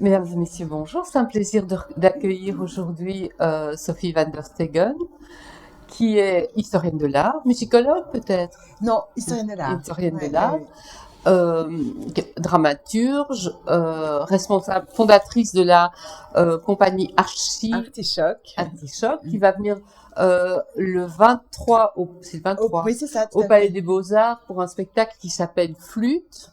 Mesdames et messieurs, bonjour. C'est un plaisir d'accueillir aujourd'hui Sophie van der Stegen, qui est historienne de l'art, musicologue peut-être, Non, historienne de l'art. historienne de Ouais, l'art, ouais, euh, dramaturge, responsable, fondatrice de la compagnie ouais. Archie Artichoc. Artichoc, qui va venir le 23, c'est le Oh, 23, oui, c'est ça, tout au à Palais fait. des Beaux-Arts pour un spectacle qui s'appelle Flûte,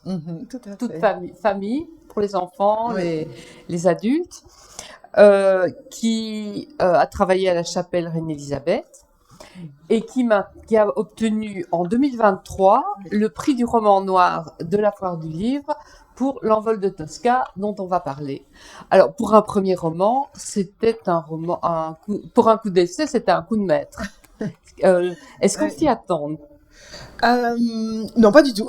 Tout à toute fait. famille, pour les enfants, Oui. les adultes. Qui a travaillé à la chapelle Reine-Élisabeth et qui a obtenu en 2023 le prix du roman noir de la Foire du Livre pour L'Envol de Tosca, dont on va parler. Alors, pour un premier roman, c'était un roman, pour un coup d'essai, c'était un coup de maître. Est-ce qu'on Ouais. s'y attend? Non, pas du tout.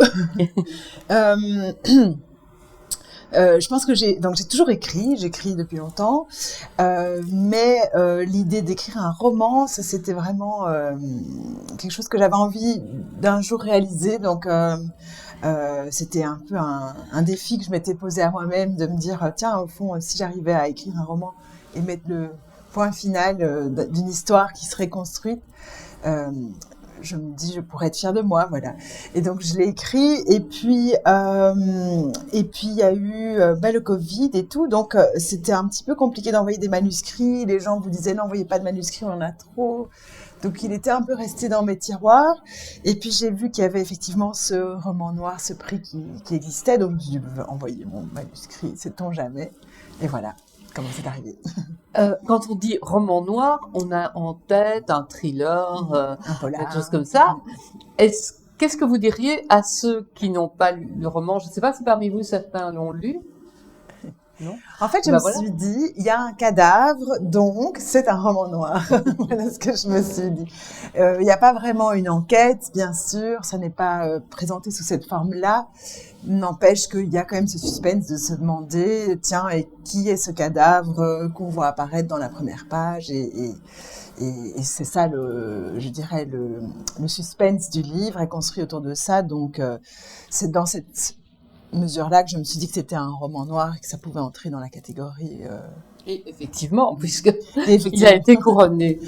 Euh, je pense que j'ai toujours j'écris depuis longtemps, mais l'idée d'écrire un roman, ça c'était vraiment quelque chose que j'avais envie d'un jour réaliser. Donc c'était un peu un défi que je m'étais posé à moi-même de me dire tiens, au fond, si j'arrivais à écrire un roman et mettre le point final d'une histoire qui serait construite, euh, je me dis je pourrais être fière de moi, voilà. Et donc je l'ai écrit et puis il y a eu le Covid et tout, donc c'était un petit peu compliqué d'envoyer des manuscrits. Les gens vous disaient n'envoyez pas de manuscrits, on en a trop. Donc il était un peu resté dans mes tiroirs. Et puis j'ai vu qu'il y avait effectivement ce roman noir, ce prix qui existait, donc j'ai envoyé mon manuscrit, sait-on jamais. Et voilà comment c'est arrivé. Quand on dit roman noir, on a en tête un thriller, Un quelque chose polar. comme ça. Qu'est-ce que vous diriez à ceux qui n'ont pas lu le roman? Je ne sais pas si parmi vous certains l'ont lu. Non? En fait, je Ben me voilà. suis dit, il y a un cadavre, donc c'est un roman noir. Voilà ce que je me suis dit. Il n'y a pas vraiment une enquête, bien sûr, ça n'est pas présenté sous cette forme-là. N'empêche qu'il y a quand même ce suspense de se demander, tiens, et qui est ce cadavre qu'on voit apparaître dans la première page et c'est ça, je dirais, le suspense du livre est construit autour de ça. Donc, c'est dans cette mesure-là que je me suis dit que c'était un roman noir et que ça pouvait entrer dans la catégorie. Et effectivement, puisque Et il a effectivement. été couronné.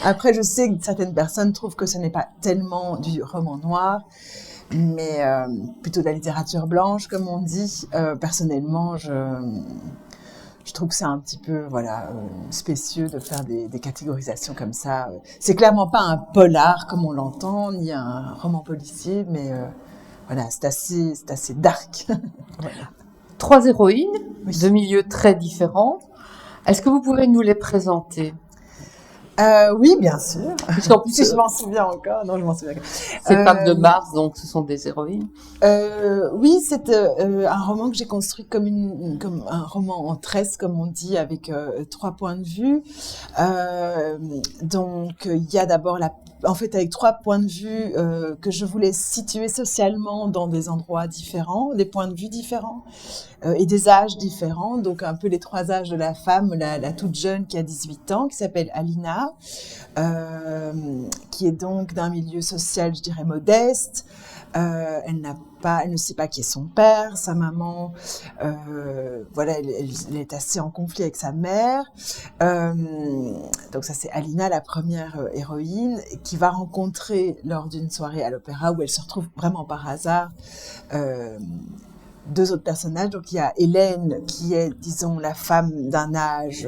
Après, je sais que certaines personnes trouvent que ce n'est pas tellement du roman noir, mais plutôt de la littérature blanche, comme on dit. Personnellement, je trouve que c'est un petit peu spécieux de faire des catégorisations comme ça. C'est clairement pas un polar comme on l'entend, ni un roman policier, mais voilà, c'est assez dark. Voilà. 3 héroïnes Oui. de milieux très différents. Est-ce que vous pourrez nous les présenter? Oui, bien sûr. Puisqu'en plus, Si je m'en souviens encore. Non, je m'en souviens. c'est Femme de Mars, donc ce sont des héroïnes. Oui, c'est un roman que j'ai construit comme un roman en tresse, comme on dit, avec 3 points de vue. Donc, il y a d'abord en fait, avec 3 points de vue que je voulais situer socialement dans des endroits différents, des points de vue différents et des âges différents. Donc, un peu les 3 âges de la femme, la toute jeune qui a 18 ans, qui s'appelle Alina, qui est donc d'un milieu social, je dirais, modeste. Elle ne sait pas qui est son père, sa maman. Voilà, elle est assez en conflit avec sa mère. Donc ça, c'est Alina, la première héroïne, qui va rencontrer lors d'une soirée à l'opéra où elle se retrouve vraiment par hasard. 2 autres personnages. Donc il y a Hélène, qui est, disons, la femme d'un âge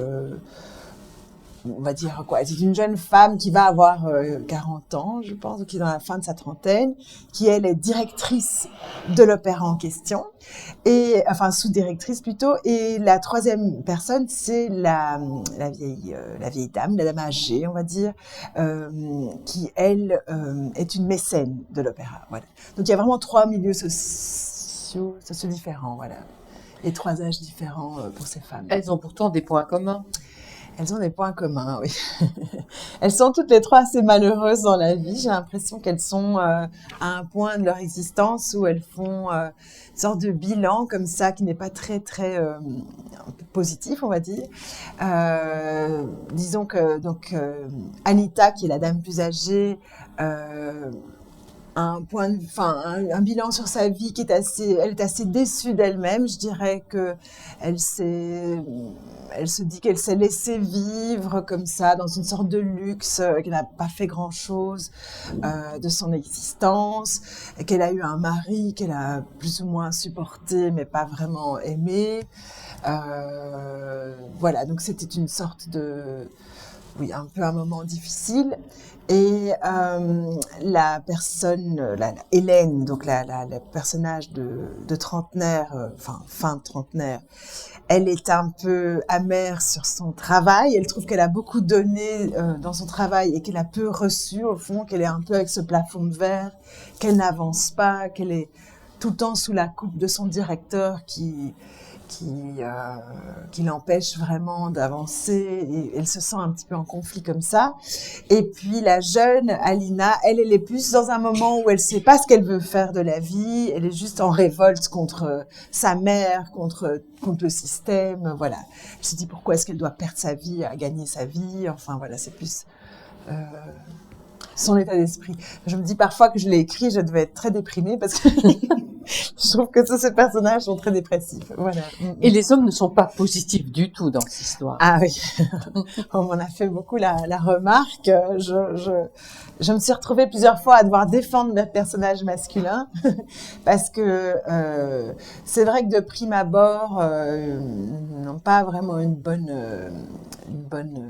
on va dire quoi, c'est une jeune femme qui va avoir 40 ans, je pense, ou qui est dans la fin de sa trentaine, qui elle est directrice de l'opéra en question, et enfin sous-directrice plutôt. Et la troisième personne, c'est la vieille dame, la dame âgée, on va dire, qui elle est une mécène de l'opéra. Voilà. Donc il y a vraiment 3 milieux sociaux différents, voilà, et 3 âges différents pour ces femmes. Elles ont pourtant des points communs. Elles ont des points communs, oui. Elles sont toutes les 3 assez malheureuses dans la vie. J'ai l'impression qu'elles sont à un point de leur existence où elles font une sorte de bilan comme ça qui n'est pas très, très positif, on va dire. Disons que donc Anita, qui est la dame plus âgée, un bilan sur sa vie qui est elle est assez déçue d'elle-même. Je dirais que elle se dit qu'elle s'est laissée vivre comme ça, dans une sorte de luxe, qu'elle n'a pas fait grand-chose de son existence, et qu'elle a eu un mari qu'elle a plus ou moins supporté, mais pas vraiment aimé. Voilà, donc c'était une sorte oui, un peu un moment difficile. Et la personne, Hélène, donc le personnage de trentenaire, fin de trentenaire, elle est un peu amère sur son travail. Elle trouve qu'elle a beaucoup donné dans son travail et qu'elle a peu reçu, au fond, qu'elle est un peu avec ce plafond de verre, qu'elle n'avance pas, qu'elle est tout le temps sous la coupe de son directeur qui l'empêche vraiment d'avancer, et elle se sent un petit peu en conflit comme ça. Et puis la jeune Alina, elle est plus dans un moment où elle sait pas ce qu'elle veut faire de la vie, elle est juste en révolte contre sa mère, contre le système, voilà. Elle se dit pourquoi est-ce qu'elle doit perdre sa vie à gagner sa vie, enfin voilà, c'est plus son état d'esprit. Je me dis parfois que je l'ai écrit, je devais être très déprimée parce que je trouve que tous ces personnages sont très dépressifs. Voilà. Et les hommes ne sont pas positifs du tout dans cette histoire. Ah oui, on m'en a fait beaucoup la remarque. Je me suis retrouvée plusieurs fois à devoir défendre mes personnages masculins parce que c'est vrai que de prime abord, n'ont pas vraiment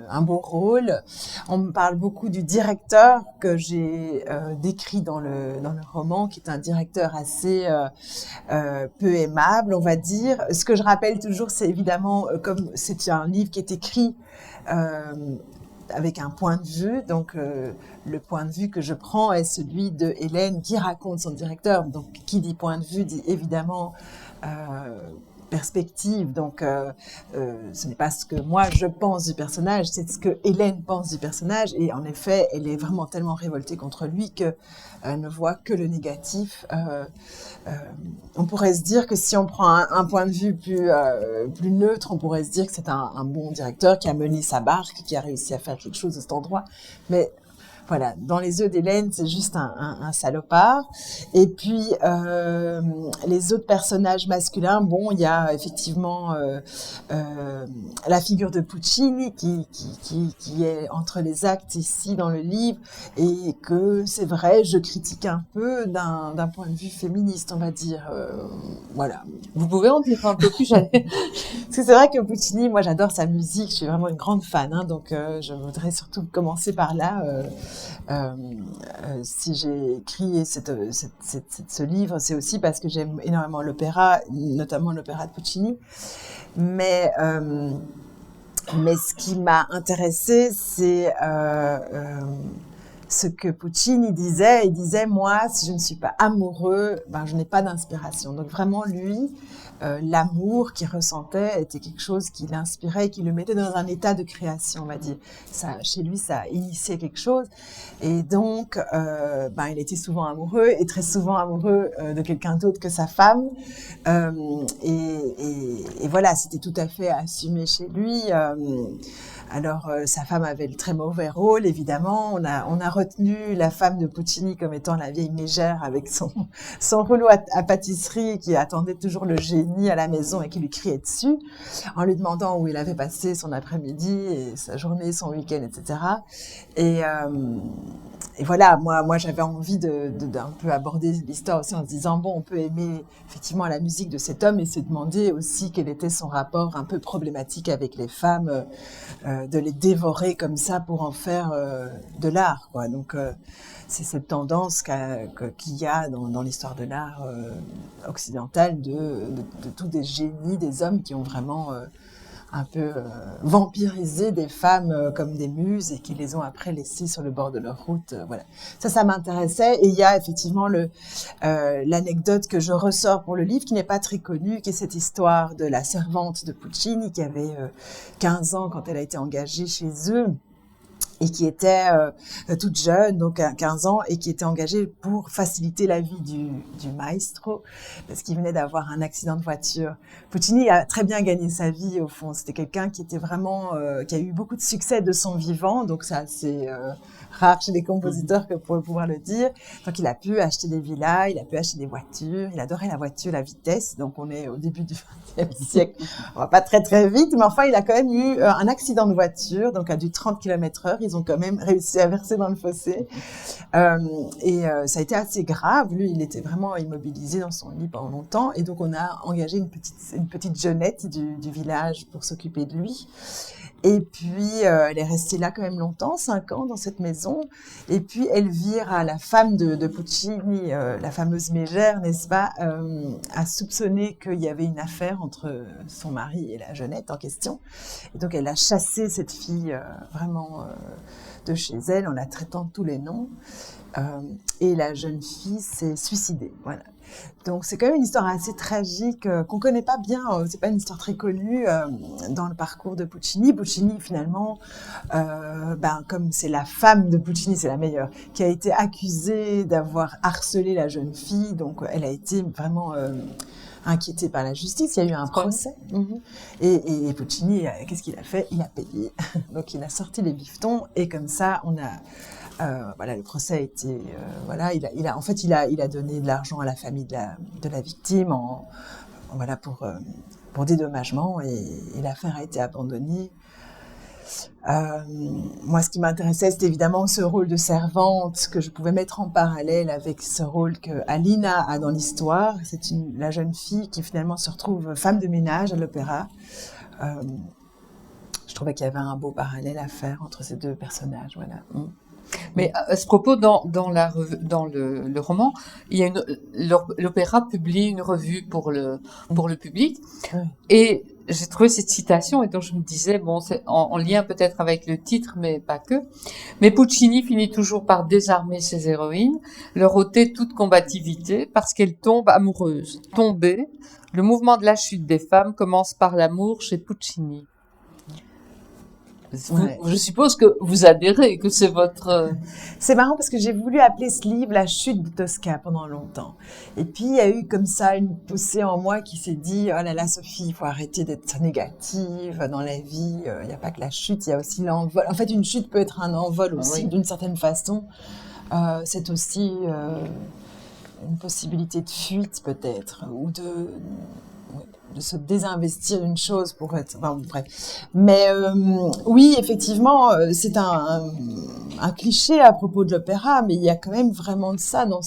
un bon rôle. On me parle beaucoup du directeur que j'ai décrit dans le roman, qui est un directeur assez peu aimable, on va dire. Ce que je rappelle toujours, c'est évidemment, comme c'est un livre qui est écrit avec un point de vue, donc le point de vue que je prends est celui de Hélène qui raconte son directeur. Donc qui dit point de vue dit évidemment perspective, donc ce n'est pas ce que moi je pense du personnage, c'est ce que Hélène pense du personnage, et en effet elle est vraiment tellement révoltée contre lui que elle ne voit que le négatif. On pourrait se dire que si on prend un point de vue plus neutre, on pourrait se dire que c'est un bon directeur qui a mené sa barque, qui a réussi à faire quelque chose de cet endroit, mais voilà, dans les yeux d'Hélène, c'est juste un salopard. Et puis, les autres personnages masculins, bon, il y a effectivement la figure de Puccini qui est entre les actes ici dans le livre, et que c'est vrai, je critique un peu d'un point de vue féministe, on va dire. Voilà. Vous pouvez en dire un peu plus, Parce que c'est vrai que Puccini, moi j'adore sa musique, je suis vraiment une grande fan, hein, donc je voudrais surtout commencer par là. Si j'ai écrit ce livre, c'est aussi parce que j'aime énormément l'opéra, notamment l'opéra de Puccini. Mais ce qui m'a intéressée, c'est ce que Puccini disait. Il disait, moi, si je ne suis pas amoureux, ben, je n'ai pas d'inspiration. Donc vraiment, lui, l'amour qu'il ressentait était quelque chose qui l'inspirait, qui le mettait dans un état de création, on va dire. Ça, chez lui, ça a initié quelque chose. Et donc, ben, il était souvent amoureux, et très souvent amoureux de quelqu'un d'autre que sa femme. Et voilà, c'était tout à fait assumé chez lui. Alors, sa femme avait le très mauvais rôle, évidemment. On a retenu la femme de Puccini comme étant la vieille mégère avec son rouleau à pâtisserie, qui attendait toujours le génie à la maison et qui lui criait dessus, en lui demandant où il avait passé son après-midi et sa journée, son week-end, etc. Et voilà, moi j'avais envie d'un peu aborder l'histoire aussi en se disant, bon, on peut aimer effectivement la musique de cet homme et se demander aussi quel était son rapport un peu problématique avec les femmes, de les dévorer comme ça pour en faire de l'art, quoi. Donc c'est cette tendance qu'il y a dans l'histoire de l'art occidental de tous des génies, des hommes qui ont vraiment un peu vampirisé des femmes comme des muses et qui les ont après laissées sur le bord de leur route. Voilà. Ça m'intéressait. Et il y a effectivement l'anecdote que je ressors pour le livre, qui n'est pas très connue, qui est cette histoire de la servante de Puccini qui avait 15 ans quand elle a été engagée chez eux. et qui était toute jeune, donc à 15 ans, et qui était engagée pour faciliter la vie du maestro, parce qu'il venait d'avoir un accident de voiture. Puccini a très bien gagné sa vie, au fond. C'était quelqu'un qui était vraiment, qui a eu beaucoup de succès de son vivant, donc c'est assez rare chez les compositeurs que pour pouvoir le dire. Donc il a pu acheter des villas, il a pu acheter des voitures, il adorait la voiture, la vitesse, donc on est au début du XXe siècle, on va pas très très vite, mais enfin il a quand même eu un accident de voiture, donc à du 30 km/h, ils ont quand même réussi à verser dans le fossé, ça a été assez grave. Lui, il était vraiment immobilisé dans son lit pendant longtemps, et donc on a engagé une petite jeunette du village pour s'occuper de lui. Et puis, elle est restée là quand même longtemps, 5 ans, dans cette maison. Et puis, Elvira, la femme de Puccini, la fameuse mégère, n'est-ce pas, a soupçonné qu'il y avait une affaire entre son mari et la jeunette en question. Et donc, elle a chassé cette fille vraiment de chez elle en la traitant de tous les noms. Et la jeune fille s'est suicidée, voilà. Donc c'est quand même une histoire assez tragique qu'on connaît pas bien. C'est pas une histoire très connue dans le parcours de Puccini. Puccini finalement, comme c'est la femme de Puccini, c'est la meilleure, qui a été accusée d'avoir harcelé la jeune fille. Donc elle a été vraiment inquiétée par la justice. Il y a eu un procès. Et Puccini, qu'est-ce qu'il a fait? Il a payé. Donc il a sorti les bifetons et comme ça on a le procès a été, il a donné de l'argent à la famille de la victime pour dédommagement et l'affaire a été abandonnée. Moi, ce qui m'intéressait, c'était évidemment ce rôle de servante que je pouvais mettre en parallèle avec ce rôle que Alina a dans l'histoire. C'est la jeune fille qui finalement se retrouve femme de ménage à l'opéra. Je trouvais qu'il y avait un beau parallèle à faire entre ces deux personnages, voilà. Mais à ce propos, dans le roman, il y a l'opéra publie une revue pour le public, et j'ai trouvé cette citation, et donc je me disais, bon, c'est en lien peut-être avec le titre, mais pas que. Mais Puccini finit toujours par désarmer ses héroïnes, leur ôter toute combativité, parce qu'elles tombent amoureuses. Tomber, le mouvement de la chute des femmes commence par l'amour chez Puccini. Je suppose que vous adhérez, que c'est votre... C'est marrant parce que j'ai voulu appeler ce livre La chute de Tosca pendant longtemps. Et puis, il y a eu comme ça une poussée en moi qui s'est dit, oh là là, Sophie, il faut arrêter d'être négative dans la vie. Il n'y a pas que la chute, il y a aussi l'envol. En fait, une chute peut être un envol aussi, d'une certaine façon. C'est aussi une possibilité de fuite peut-être, ou de se désinvestir d'une chose pour être... Enfin, bref. Mais oui, effectivement, c'est un cliché à propos de l'opéra, mais il y a quand même vraiment de ça dans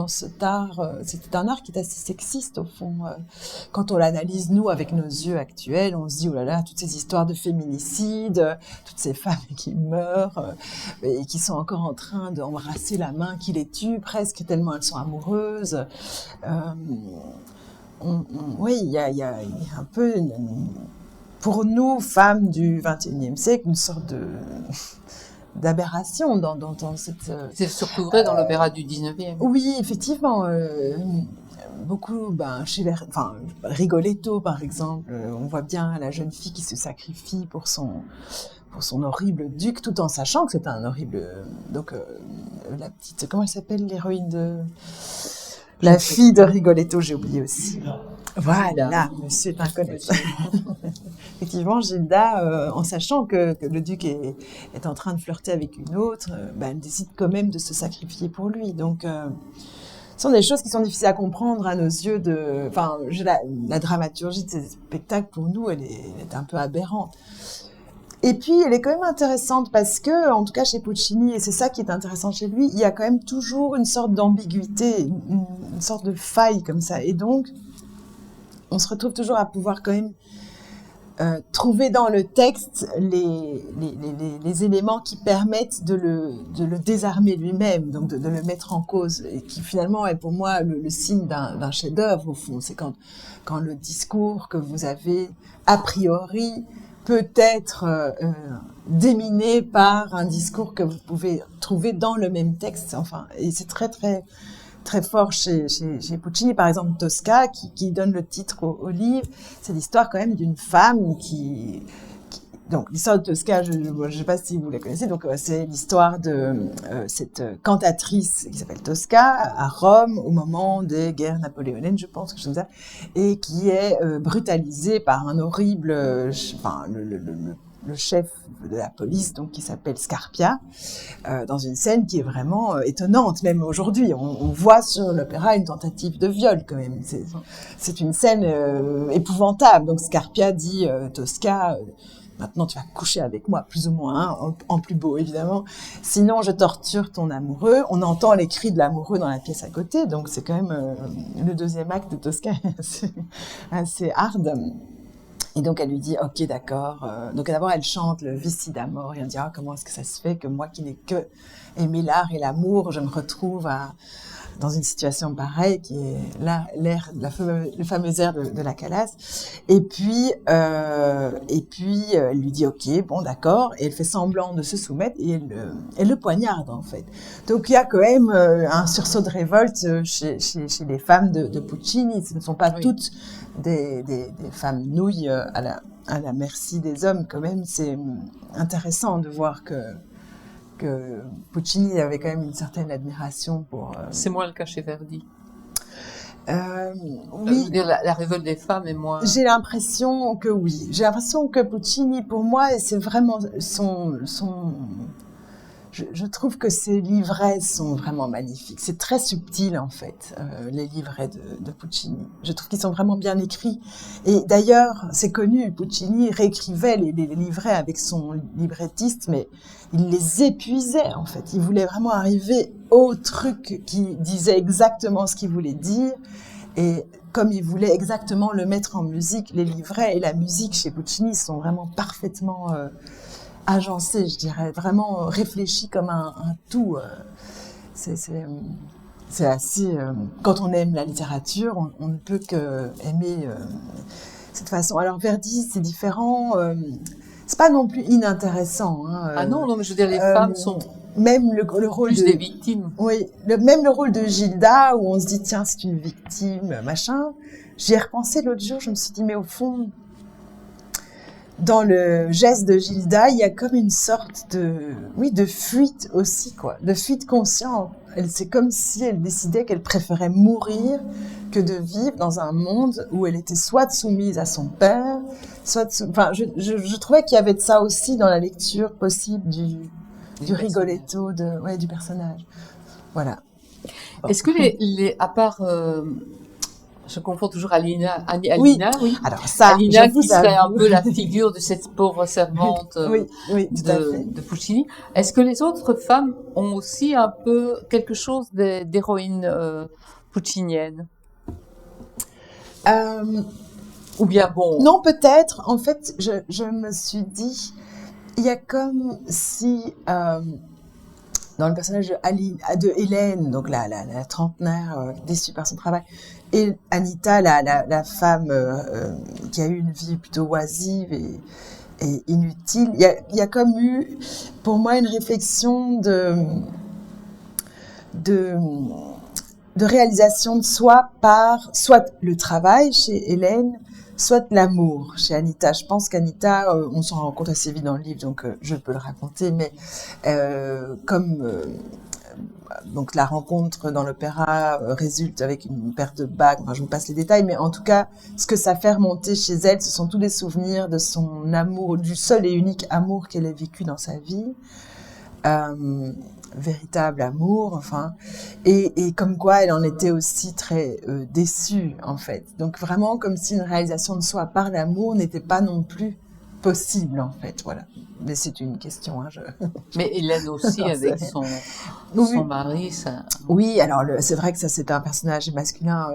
cet art. C'est un art qui est assez sexiste, au fond. Quand on l'analyse, nous, avec nos yeux actuels, on se dit, oh là là, toutes ces histoires de féminicide, toutes ces femmes qui meurent et qui sont encore en train d'embrasser la main qui les tue, presque, tellement elles sont amoureuses. Oui, il y a un peu, pour nous, femmes du XXIe siècle, une sorte d'aberration dans cette... C'est surtout vrai dans l'opéra du XIXe. Oui, effectivement. Beaucoup, Rigoletto, par exemple, on voit bien la jeune fille qui se sacrifie pour son horrible duc, tout en sachant que c'est un horrible... Donc, la petite... Comment elle s'appelle, l'héroïne de... La fille de Rigoletto, j'ai oublié aussi. Voilà, monsieur est un connaisseur. Effectivement, Gilda, en sachant que le duc est en train de flirter avec une autre, elle décide quand même de se sacrifier pour lui. Donc, ce sont des choses qui sont difficiles à comprendre à nos yeux. La dramaturgie de ces spectacles, pour nous, elle est un peu aberrante. Et puis, elle est quand même intéressante parce que, en tout cas chez Puccini, et c'est ça qui est intéressant chez lui, il y a quand même toujours une sorte d'ambiguïté, une sorte de faille comme ça. Et donc, on se retrouve toujours à pouvoir quand même trouver dans le texte les éléments qui permettent de le désarmer lui-même, donc de le mettre en cause, et qui finalement est pour moi le signe d'un chef-d'œuvre, au fond. C'est quand le discours que vous avez a priori peut être déminé par un discours que vous pouvez trouver dans le même texte. Enfin, et c'est très très très fort chez Puccini, par exemple Tosca, qui donne le titre au livre. C'est l'histoire quand même d'une femme qui donc l'histoire de Tosca, je ne sais pas si vous la connaissez, donc c'est l'histoire de cette cantatrice qui s'appelle Tosca à Rome au moment des guerres napoléoniennes, je pense, quelque chose comme ça, et qui est brutalisée par un horrible, le chef de la police, donc qui s'appelle Scarpia, dans une scène qui est vraiment étonnante, même aujourd'hui. On voit sur l'opéra une tentative de viol, quand même. C'est une scène épouvantable. Donc Scarpia dit Tosca, maintenant tu vas coucher avec moi, plus ou moins, hein, en plus beau évidemment. Sinon je torture ton amoureux. On entend les cris de l'amoureux dans la pièce à côté, donc c'est quand même le deuxième acte de Tosca, assez hard. Et donc elle lui dit ok d'accord. Donc d'abord elle chante le Vici d'Amor et on dit comment est-ce que ça se fait que moi qui n'ai que aimé l'art et l'amour, je me retrouve dans une situation pareille qui est là le fameux air de la Calas. Et puis elle lui dit ok bon d'accord et elle fait semblant de se soumettre et elle le poignarde en fait. Donc il y a quand même un sursaut de révolte chez les femmes de Puccini. Ce ne sont pas toutes des femmes nouilles à la merci des hommes quand même. C'est intéressant de voir que Puccini avait quand même une certaine admiration pour... C'est moins le cas chez Verdi. Oui. Je veux dire, la révolte des femmes est moins... J'ai l'impression que oui. J'ai l'impression que Puccini, pour moi, c'est vraiment son... Je trouve que ses livrets sont vraiment magnifiques. C'est très subtil, en fait, les livrets de Puccini. Je trouve qu'ils sont vraiment bien écrits. Et d'ailleurs, c'est connu, Puccini réécrivait les livrets avec son librettiste, mais il les épuisait, en fait. Il voulait vraiment arriver au truc qui disait exactement ce qu'il voulait dire. Et comme il voulait exactement le mettre en musique, les livrets et la musique chez Puccini sont vraiment parfaitement... agencé, je dirais, vraiment réfléchi comme un tout. C'est assez... quand on aime la littérature, on ne peut que aimer cette façon. Alors Verdi, c'est différent. C'est pas non plus inintéressant. Hein, non, mais je veux dire, les femmes sont même le rôle plus des victimes. Oui, même le rôle de Gilda, où on se dit, tiens, c'est une victime, machin. J'y ai repensé l'autre jour, je me suis dit, mais au fond... Dans le geste de Gilda, il y a comme une sorte de fuite aussi, quoi, de fuite consciente. C'est comme si elle décidait qu'elle préférait mourir que de vivre dans un monde où elle était soit soumise à son père, je trouvais qu'il y avait de ça aussi dans la lecture possible du Rigoletto, du personnage. Voilà. Est-ce que à part je confonds toujours Alina, oui. Alors ça, Alina qui serait un peu la figure de cette pauvre servante de Puccini. Est-ce que les autres femmes ont aussi un peu quelque chose d'héroïne puccinienne ou bien bon? Non, peut-être. En fait, je me suis dit, il y a comme si dans le personnage de Hélène, donc la trentenaire déçue par son travail, et Anita, la femme qui a eu une vie plutôt oisive et inutile, il y a comme eu, pour moi, une réflexion de réalisation de soi par soit le travail chez Hélène, soit l'amour chez Anita. Je pense qu'Anita, on s'en rend compte assez vite dans le livre, donc je peux le raconter, mais donc la rencontre dans l'opéra résulte avec une paire de bagues, je vous passe les détails, mais en tout cas, ce que ça fait remonter chez elle, ce sont tous les souvenirs de son amour, du seul et unique amour qu'elle ait vécu dans sa vie. Véritable amour, enfin, et comme quoi elle en était aussi très déçue, en fait. Donc vraiment comme si une réalisation de soi par l'amour n'était pas non plus possible, en fait, voilà. Mais c'est une question, hein, Mais Hélène aussi, avec son mari, ça... Oui, alors c'est vrai que ça, c'est un personnage masculin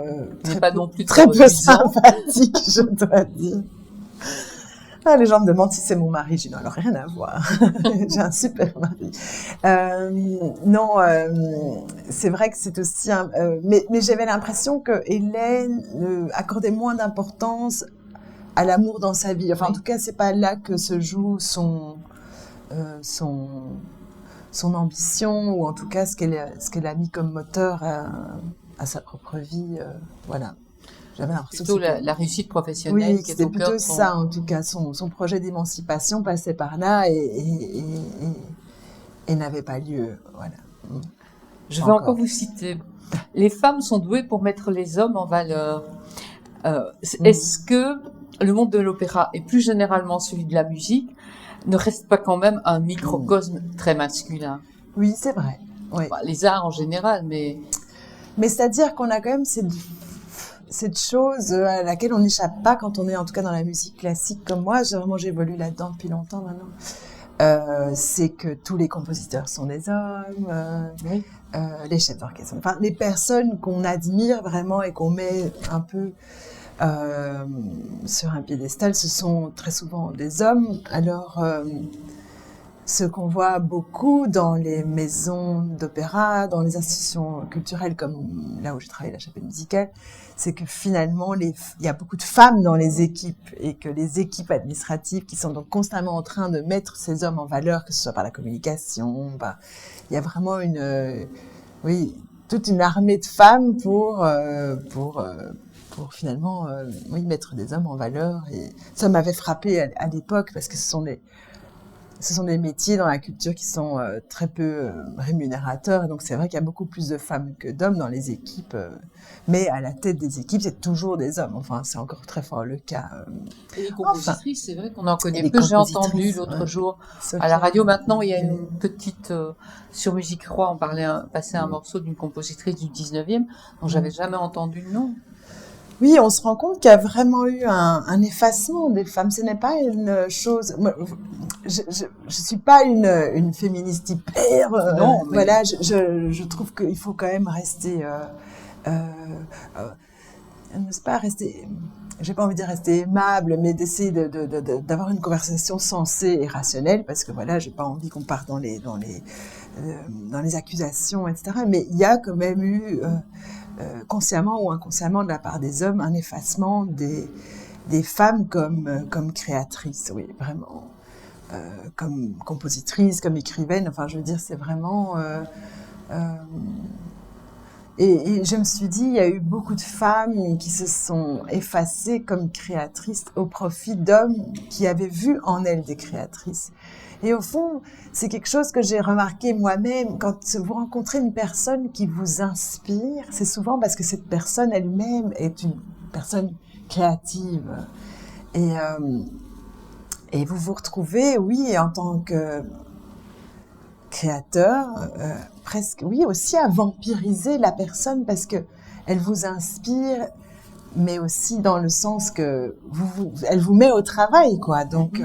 très peu sympathique, je dois dire. Ah, les gens me demandent si c'est mon mari. Je dis non, alors rien à voir. J'ai un super mari. C'est vrai que c'est aussi mais j'avais l'impression que Hélène accordait moins d'importance à l'amour dans sa vie. Enfin, en tout cas, c'est pas là que se joue son ambition, ou en tout cas ce qu'elle a mis comme moteur à sa propre vie. Voilà. j'avais l'impression Plutôt que c'était... la réussite professionnelle Oui, qui est c'était au cœur plutôt de son... ça, en tout cas. Son projet d'émancipation passait par là et n'avait pas lieu. Voilà. Je Pas vais encore encore. vous citer. Les femmes sont douées pour mettre les hommes en valeur. Est-ce que le monde de l'opéra et plus généralement celui de la musique ne reste pas quand même un microcosme très masculin? Oui, c'est vrai. Oui. Bah, les arts en général, mais Mais c'est-à-dire qu'on a quand même cette chose à laquelle on n'échappe pas quand on est en tout cas dans la musique classique comme moi. J'évolue là-dedans depuis longtemps maintenant. C'est que tous les compositeurs sont des hommes, oui. les chefs d'orchestre, enfin les personnes qu'on admire vraiment et qu'on met un peu sur un piédestal, ce sont très souvent des hommes. Alors ce qu'on voit beaucoup dans les maisons d'opéra, dans les institutions culturelles comme là où je travaille, la Chapelle musicale, c'est que finalement, il y a beaucoup de femmes dans les équipes et que les équipes administratives qui sont donc constamment en train de mettre ces hommes en valeur, que ce soit par la communication, il y a vraiment toute une armée de femmes pour finalement mettre des hommes en valeur. Et ça m'avait frappé à l'époque parce que ce sont des métiers dans la culture qui sont très peu rémunérateurs. Et donc, c'est vrai qu'il y a beaucoup plus de femmes que d'hommes dans les équipes. Mais à la tête des équipes, c'est toujours des hommes. Enfin, c'est encore très fort le cas. Et les compositrices, c'est vrai qu'on en connaît les peu. J'ai compositrices, entendu l'autre jour Sophia, à la radio. Maintenant, il y a une petite... sur Musique Roi, on passait un morceau d'une compositrice du 19e dont j'avais jamais entendu le nom. Oui, on se rend compte qu'il y a vraiment eu un effacement des femmes. Ce n'est pas une chose... Moi, je suis pas une féministe hyper... non, mais... Voilà, je trouve qu'il faut quand même rester... n'est-ce pas rester... J'ai pas envie de dire rester aimable, mais d'essayer d'avoir une conversation sensée et rationnelle, parce que voilà, j'ai pas envie qu'on parte dans les accusations, etc. Mais il y a quand même eu... consciemment ou inconsciemment de la part des hommes, un effacement des femmes comme créatrices, oui, vraiment, comme compositrices, comme écrivaines, enfin, je veux dire, c'est vraiment... Et je me suis dit, il y a eu beaucoup de femmes qui se sont effacées comme créatrices au profit d'hommes qui avaient vu en elles des créatrices. Et au fond, c'est quelque chose que j'ai remarqué moi-même. Quand vous rencontrez une personne qui vous inspire, c'est souvent parce que cette personne elle-même est une personne créative. Et vous vous retrouvez, oui, en tant que créateur, presque, oui, aussi à vampiriser la personne parce que elle vous inspire, mais aussi dans le sens que elle vous met au travail, quoi. Donc,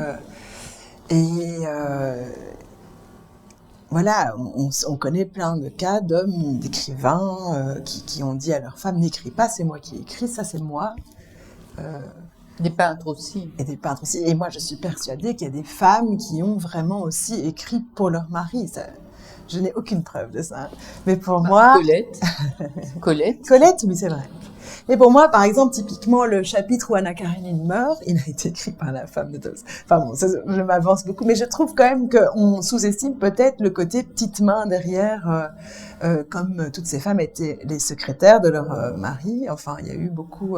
voilà, on connaît plein de cas d'hommes, d'écrivains qui ont dit à leur femme, n'écris pas, c'est moi qui écris, ça c'est moi. Des peintres aussi. Et des peintres aussi. Et moi, je suis persuadée qu'il y a des femmes qui ont vraiment aussi écrit pour leur mari. Ça, je n'ai aucune preuve de ça. Mais pour moi... Colette, oui, c'est vrai. Et pour moi, par exemple, typiquement, le chapitre où Anna Karenine meurt, il a été écrit par la femme de Tolstoï. Enfin bon, ça, je m'avance beaucoup, mais je trouve quand même qu'on sous-estime peut-être le côté petite main derrière, comme toutes ces femmes étaient les secrétaires de leur mari. Enfin, il y a eu beaucoup...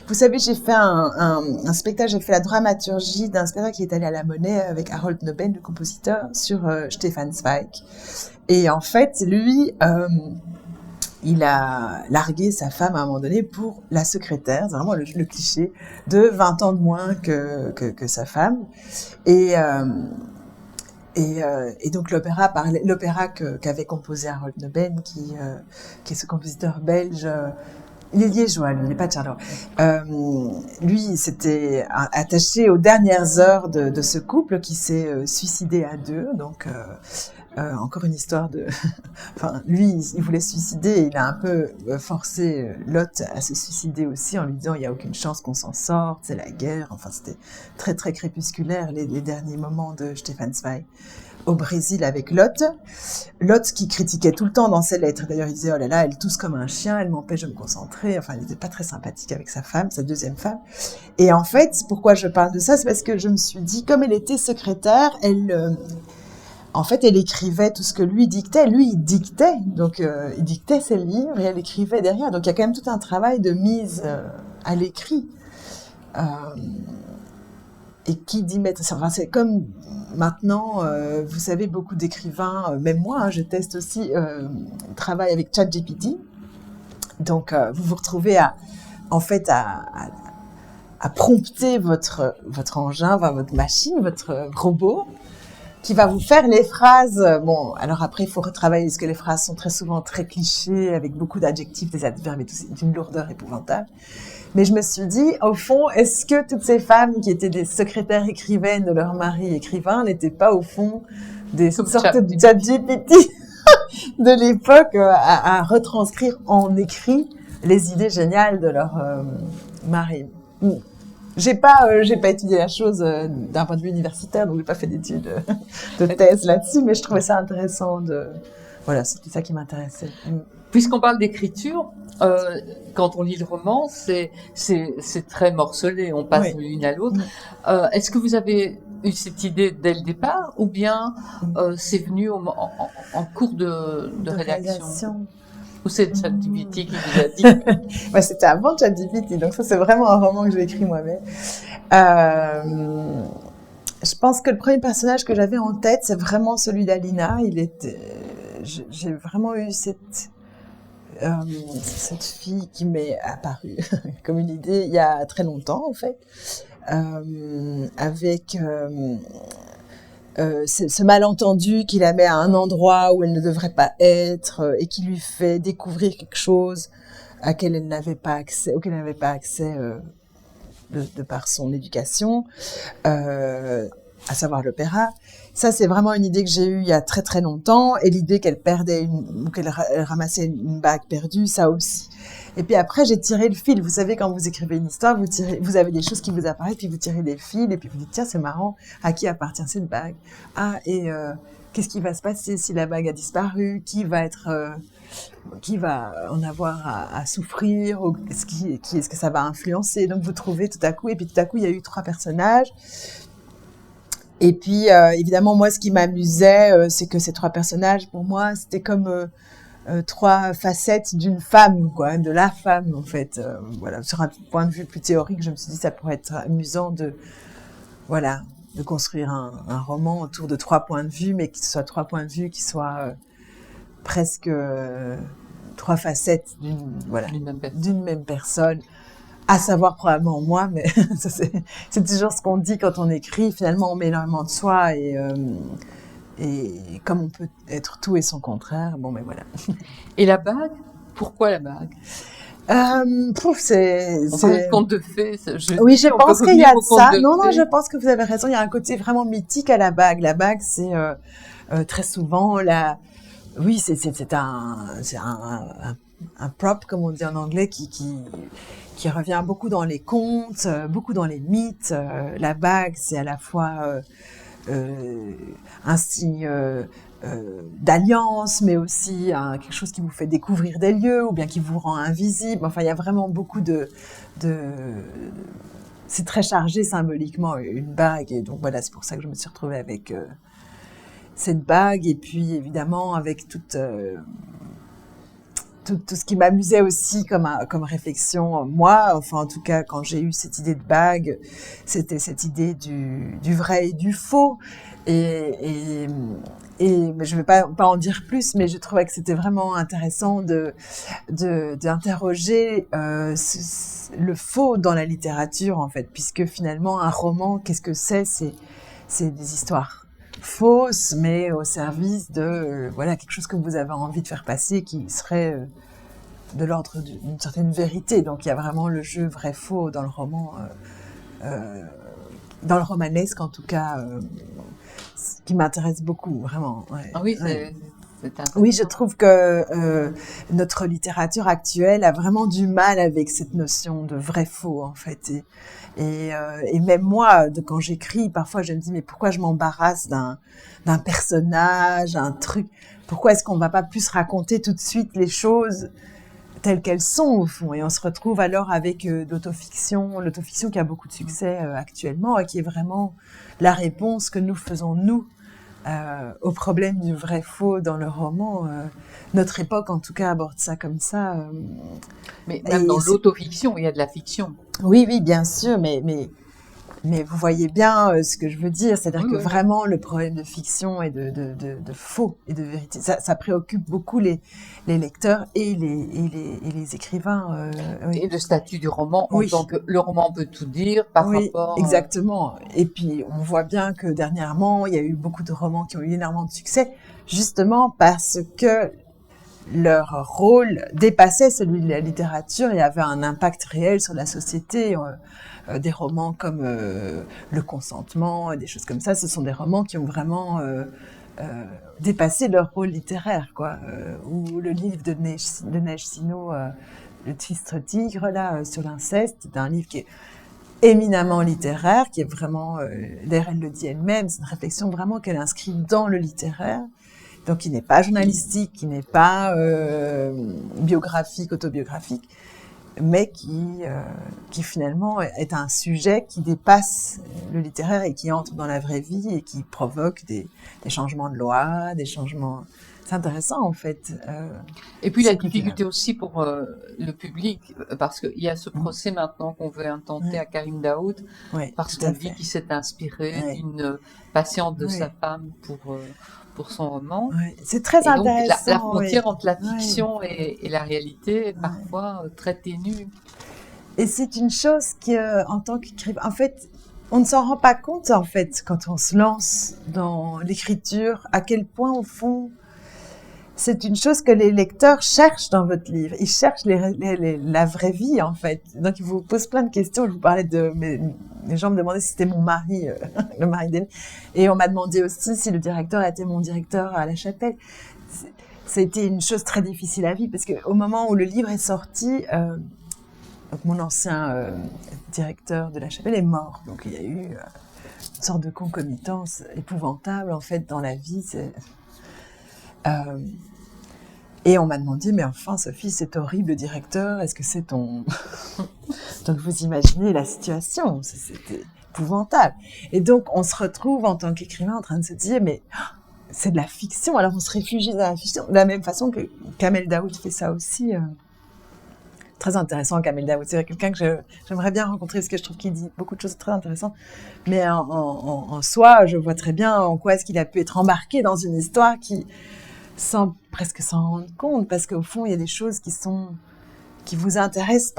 Vous savez, j'ai fait un spectacle, j'ai fait la dramaturgie d'un spectacle qui est allé à la Monnaie avec Harold Noben, le compositeur, sur Stefan Zweig. Et en fait, lui... il a largué sa femme à un moment donné pour la secrétaire, c'est vraiment le cliché, de 20 ans de moins que sa femme. Et donc l'opéra qu'avait composé Harold Noben, qui est ce compositeur belge, il est liégeois, lui, il n'est pas de Charleroi. Lui, s'était attaché aux dernières heures de ce couple qui s'est suicidé à deux, donc... encore une histoire de... enfin, lui, il voulait se suicider et il a un peu forcé Lot à se suicider aussi en lui disant « il n'y a aucune chance qu'on s'en sorte, c'est la guerre ». Enfin, c'était très, très crépusculaire les derniers moments de Stefan Zweig au Brésil avec Lot. Lot qui critiquait tout le temps dans ses lettres. D'ailleurs, il disait « oh là là, elle tousse comme un chien, elle m'empêche de me concentrer ». Enfin, il n'était pas très sympathique avec sa femme, sa deuxième femme. Et en fait, pourquoi je parle de ça, c'est parce que je me suis dit, comme elle était secrétaire, en fait, elle écrivait tout ce que lui dictait. Lui, il dictait. Donc, il dictait ses livres et elle écrivait derrière. Donc, il y a quand même tout un travail de mise à l'écrit. Et qui dit mettre, enfin, c'est comme maintenant, vous savez, beaucoup d'écrivains, même moi, je teste aussi, travaille avec ChatGPT. Donc, vous vous retrouvez à prompter votre engin, votre machine, votre robot, qui va vous faire les phrases. Bon, alors après, il faut retravailler, parce que les phrases sont très souvent très clichés, avec beaucoup d'adjectifs, des adverbes et tout, c'est d'une lourdeur épouvantable. Mais je me suis dit, au fond, est-ce que toutes ces femmes qui étaient des secrétaires écrivaines de leur mari écrivain n'étaient pas, au fond, des sortes de ChatGPT de l'époque à retranscrire en écrit les idées géniales de leur mari? J'ai pas étudié la chose d'un point de vue universitaire, donc j'ai pas fait d'études de thèse là-dessus, mais je trouvais ça intéressant voilà, c'est tout ça qui m'intéressait. Puisqu'on parle d'écriture, quand on lit le roman, c'est très morcelé, on passe de l'une à l'autre. Est-ce que vous avez eu cette idée dès le départ, ou bien c'est venu en cours de rédaction? Ou c'est ChatGPT qui vous a dit? Ouais, c'était avant ChatGPT, donc ça c'est vraiment un roman que j'ai écrit moi-même. Je pense que le premier personnage que j'avais en tête, c'est vraiment celui d'Alina. J'ai vraiment eu cette fille qui m'est apparue comme une idée il y a très longtemps en fait, avec ce malentendu qui la met à un endroit où elle ne devrait pas être et qui lui fait découvrir quelque chose auquel elle n'avait pas accès de par son éducation, à savoir l'opéra. Ça, c'est vraiment une idée que j'ai eue il y a très très longtemps, et l'idée qu'elle perdait qu'elle ramassait une bague perdue, ça aussi. Et puis après, j'ai tiré le fil. Vous savez, quand vous écrivez une histoire, vous avez des choses qui vous apparaissent, puis vous tirez des fils, et puis vous dites, tiens, c'est marrant, à qui appartient cette bague? Ah, et qu'est-ce qui va se passer si la bague a disparu? Qui va en avoir à souffrir? Ou qui est-ce que ça va influencer? Donc vous trouvez tout à coup, et puis tout à coup, il y a eu 3 personnages. Et puis, évidemment, moi, ce qui m'amusait, c'est que ces 3 personnages, pour moi, c'était comme 3 facettes d'une femme, quoi, de la femme, en fait. Voilà, sur un point de vue plus théorique, je me suis dit, ça pourrait être amusant de construire un roman autour de 3 points de vue, mais que ce soit 3 points de vue qui soient presque 3 facettes d'une même personne. À savoir probablement moi, mais c'est toujours ce qu'on dit quand on écrit. Finalement, on met énormément de soi, et comme on peut être tout et son contraire, bon, mais voilà. Et la bague? Pourquoi la bague? C'est conte de fées. Oui, je pense qu'il y a de ça. Non, je pense que vous avez raison. Il y a un côté vraiment mythique à la bague. La bague, c'est très souvent oui, c'est un prop, comme on dit en anglais, qui revient beaucoup dans les contes, beaucoup dans les mythes. La bague, c'est à la fois un signe d'alliance, mais aussi quelque chose qui vous fait découvrir des lieux, ou bien qui vous rend invisible. Enfin, il y a vraiment beaucoup c'est très chargé symboliquement, une bague. Et donc voilà, c'est pour ça que je me suis retrouvée avec cette bague. Et puis évidemment, avec tout ce qui m'amusait aussi comme réflexion, moi, enfin en tout cas quand j'ai eu cette idée de bague, c'était cette idée du vrai et du faux, et je vais pas en dire plus, mais je trouvais que c'était vraiment intéressant d'interroger le faux dans la littérature, en fait, puisque finalement un roman, qu'est-ce que c'est des histoires fausses, mais au service de quelque chose que vous avez envie de faire passer, qui serait de l'ordre d'une certaine vérité. Donc il y a vraiment le jeu vrai-faux dans le roman, dans le romanesque en tout cas, ce qui m'intéresse beaucoup, vraiment. Ouais. Ah oui, oui, je trouve que notre littérature actuelle a vraiment du mal avec cette notion de vrai-faux, en fait. Et même moi, quand j'écris, parfois je me dis, mais pourquoi je m'embarrasse d'un personnage, un truc? Pourquoi est-ce qu'on ne va pas plus raconter tout de suite les choses telles qu'elles sont, au fond? Et on se retrouve alors avec l'autofiction qui a beaucoup de succès actuellement, et qui est vraiment la réponse que nous faisons, nous, au problème du vrai-faux dans le roman. Notre époque, en tout cas, aborde ça comme ça. Mais même dans l'autofiction, il y a de la fiction. Oui, oui, bien sûr, mais vous voyez bien ce que je veux dire, c'est-à-dire que vraiment le problème de fiction et de faux et de vérité, ça préoccupe beaucoup les lecteurs et les écrivains. Et le statut du roman, en tant que le roman peut tout dire par rapport... Exactement. Et puis on voit bien que dernièrement, il y a eu beaucoup de romans qui ont eu énormément de succès, justement parce que leur rôle dépassait celui de la littérature et avait un impact réel sur la société. Des romans comme Le Consentement, des choses comme ça, ce sont des romans qui ont vraiment dépassé leur rôle littéraire, quoi. Ou le livre de Neige Sino, Le Triste Tigre, là, sur l'inceste, c'est un livre qui est éminemment littéraire, qui est vraiment, d'ailleurs elle le dit elle-même, c'est une réflexion vraiment qu'elle inscrit dans le littéraire, donc qui n'est pas journalistique, qui n'est pas biographique, autobiographique, mais qui finalement est un sujet qui dépasse le littéraire et qui entre dans la vraie vie et qui provoque des changements de loi, des changements... C'est intéressant, en fait. Et puis la difficulté aussi pour le public, parce qu'il y a ce procès maintenant qu'on veut intenter à Karim Daoud, parce qu'on dit qu'il s'est inspiré d'une patiente de sa femme pour son roman. C'est très intéressant. Donc, la frontière entre la fiction et la réalité est parfois très ténue. Et c'est une chose qui, en tant qu'écrivain, en fait, on ne s'en rend pas compte, en fait, quand on se lance dans l'écriture, à quel point, au fond, c'est une chose que les lecteurs cherchent dans votre livre. Ils cherchent la vraie vie, en fait. Donc, ils vous posent plein de questions. Je vous parlais les gens me demandaient si c'était mon mari, le mari d'Hélène. Et on m'a demandé aussi si le directeur était mon directeur à La Chapelle. C'était une chose très difficile à vivre parce qu'au moment où le livre est sorti, donc mon ancien directeur de La Chapelle est mort. Donc, il y a eu une sorte de concomitance épouvantable, en fait, dans la vie. Et on m'a demandé, mais enfin, Sophie, cet horrible directeur, est-ce que c'est ton... Donc, vous imaginez la situation, c'était épouvantable. Et donc, on se retrouve en tant qu'écrivain en train de se dire, mais c'est de la fiction, alors on se réfugie dans la fiction, de la même façon que Kamel Daoud fait ça aussi. Très intéressant, Kamel Daoud, c'est quelqu'un que j'aimerais bien rencontrer, parce que je trouve qu'il dit beaucoup de choses très intéressantes. Mais en soi, je vois très bien en quoi est-ce qu'il a pu être embarqué dans une histoire sans presque s'en rendre compte, parce qu'au fond, il y a des choses qui vous intéressent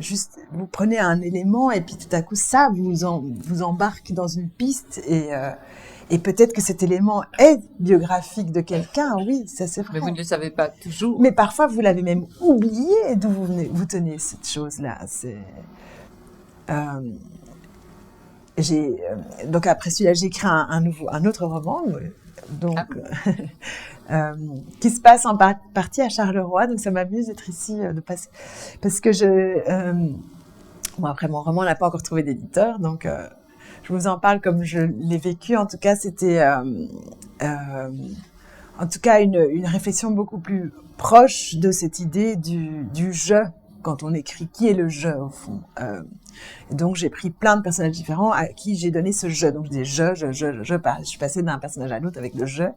juste, vous prenez un élément et puis tout à coup, ça vous embarque dans une piste et peut-être que cet élément est biographique de quelqu'un, oui, ça c'est vrai. Mais vous ne le savez pas toujours. Mais parfois, vous l'avez même oublié d'où vous tenez cette chose-là. Donc après celui-là, j'ai écrit un autre roman, donc qui se passe en partie à Charleroi, donc ça m'amuse d'être ici, de passer, parce que bon, après mon roman n'a pas encore trouvé d'éditeur, donc je vous en parle comme je l'ai vécu. En tout cas, c'était en tout cas une réflexion beaucoup plus proche de cette idée du jeu quand on écrit. Qui est le jeu au fond? Donc j'ai pris plein de personnages différents à qui j'ai donné ce jeu. Donc je dis je suis passée d'un personnage à l'autre avec le jeu.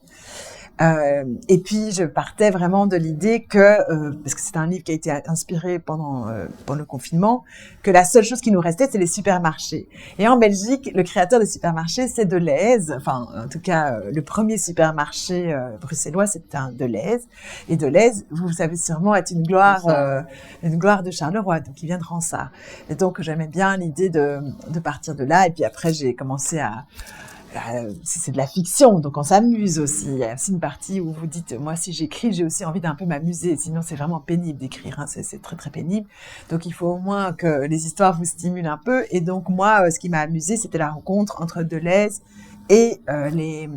Et puis je partais vraiment de l'idée que, parce que c'est un livre qui a été inspiré pendant le confinement, que la seule chose qui nous restait, c'est les supermarchés. Et en Belgique, le créateur des supermarchés, c'est Delhaize. Enfin, en tout cas, le premier supermarché bruxellois, c'était un Delhaize. Et Delhaize, vous savez sûrement, est une gloire de Charleroi, donc il vient de Ronsard. Et donc j'aimais bien l'idée de partir de là. Et puis après, j'ai commencé c'est de la fiction, donc on s'amuse aussi. Il y a aussi une partie où vous dites, moi, si j'écris, j'ai aussi envie d'un peu m'amuser. Sinon, c'est vraiment pénible d'écrire. Hein. C'est très, très pénible. Donc, il faut au moins que les histoires vous stimulent un peu. Et donc, moi, ce qui m'a amusé, c'était la rencontre entre Delhaize et les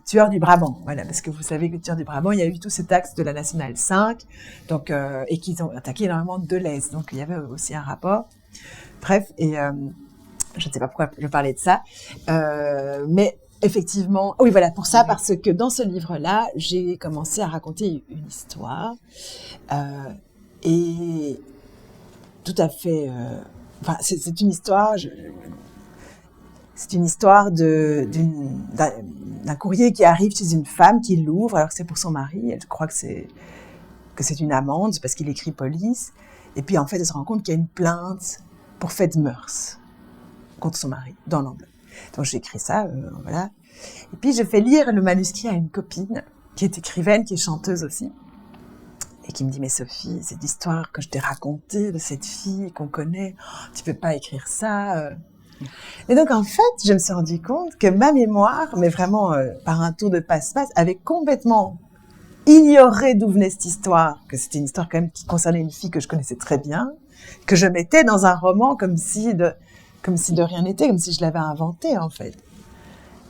tueurs du Brabant. Voilà, parce que vous savez que les tueurs du Brabant, il y a eu tout cet axe de la Nationale 5, donc, et qu'ils ont attaqué énormément de Delhaize. Donc, il y avait aussi un rapport. Bref, et... je ne sais pas pourquoi je parlais de ça, mais effectivement, oui voilà, pour ça, parce que dans ce livre-là, j'ai commencé à raconter une histoire, et tout à fait, enfin, c'est une histoire, C'est une histoire d'un courrier qui arrive chez une femme qui l'ouvre, alors que c'est pour son mari. Elle croit que c'est une amende, c'est parce qu'il écrit police. Et puis, en fait, elle se rend compte qu'il y a une plainte pour fait de mœurs contre son mari, dans l'enveloppe. Donc, j'écris ça, voilà. Et puis, je fais lire le manuscrit à une copine, qui est écrivaine, qui est chanteuse aussi, et qui me dit, mais Sophie, cette histoire que je t'ai racontée de cette fille qu'on connaît, tu peux pas écrire ça. Et donc, en fait, je me suis rendu compte que ma mémoire, mais vraiment par un tour de passe-passe, avait complètement ignoré d'où venait cette histoire, que c'était une histoire quand même qui concernait une fille que je connaissais très bien, que je mettais dans un roman comme si de rien n'était, comme si je l'avais inventé, en fait.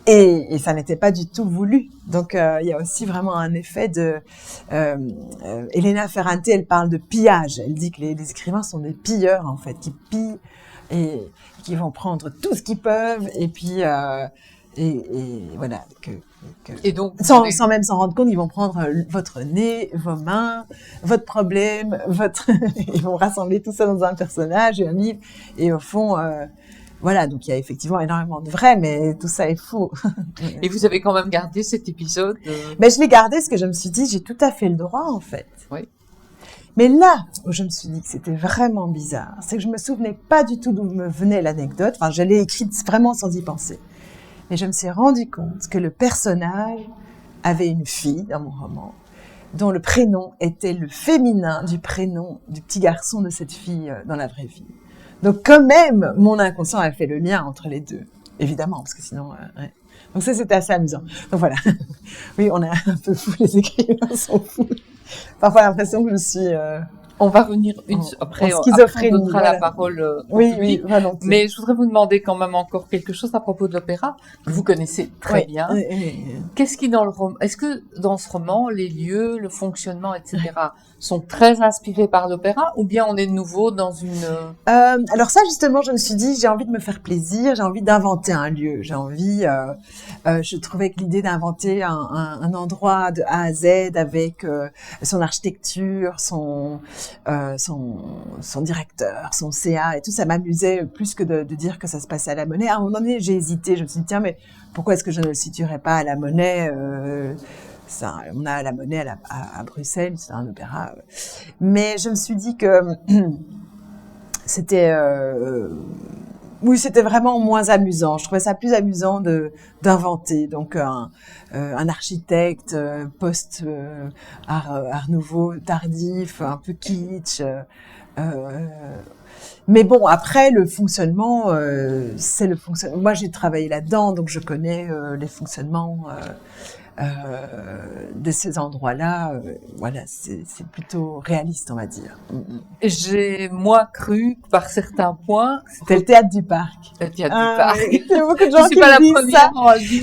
Et ça n'était pas du tout voulu. Donc, il y a aussi vraiment un effet de... Elena Ferrante, elle parle de pillage. Elle dit que les écrivains sont des pilleurs, en fait, qui pillent et qui vont prendre tout ce qu'ils peuvent, et puis... et voilà. Et donc, sans même s'en rendre compte, ils vont prendre votre nez, vos mains, votre problème, ils vont rassembler tout ça dans un personnage et un livre. Et au fond... voilà, donc il y a effectivement énormément de vrai, mais tout ça est faux. Et vous avez quand même gardé cet épisode Mais je l'ai gardé parce que je me suis dit, j'ai tout à fait le droit, en fait. Oui. Mais là où je me suis dit que c'était vraiment bizarre, c'est que je me souvenais pas du tout d'où me venait l'anecdote. Enfin, je l'ai écrite vraiment sans y penser. Mais je me suis rendu compte que le personnage avait une fille dans mon roman, dont le prénom était le féminin du prénom du petit garçon de cette fille dans la vraie vie. Donc, quand même, mon inconscient a fait le lien entre les deux. Évidemment, parce que sinon... ouais. Donc ça, c'était assez amusant. Donc voilà. Oui, on est un peu fous, les écrivains sont fous. Parfois, l'impression que je suis... On va revenir après, schizophrénie. On donnera la parole au public. Oui, volontiers. Mais je voudrais vous demander quand même encore quelque chose à propos de l'opéra, que vous connaissez très bien. Qu'est-ce qui dans le roman... Est-ce que dans ce roman, les lieux, le fonctionnement, etc., sont très inspirés par l'opéra, ou bien on est de nouveau dans une... Alors ça, justement, je me suis dit, j'ai envie de me faire plaisir, j'ai envie d'inventer un lieu, j'ai envie... je trouvais que l'idée d'inventer un endroit de A à Z avec son architecture, son directeur, son CA et tout, ça m'amusait plus que de dire que ça se passait à la Monnaie. À un moment donné, j'ai hésité, je me suis dit, tiens, mais pourquoi est-ce que je ne le situerais pas à la Monnaie on a la Monnaie à Bruxelles, c'est un opéra. Mais je me suis dit que c'était... oui, c'était vraiment moins amusant. Je trouvais ça plus amusant d'inventer. Donc, un architecte art nouveau, tardif, un peu kitsch. Mais bon, après, le fonctionnement, c'est le fonctionnement. Moi, j'ai travaillé là-dedans, donc je connais les fonctionnements de ces endroits-là. Voilà, c'est plutôt réaliste, on va dire. J'ai, moi, cru, par certains points... C'était le théâtre du parc. Le théâtre du parc. Il y a beaucoup de gens qui me disent ça.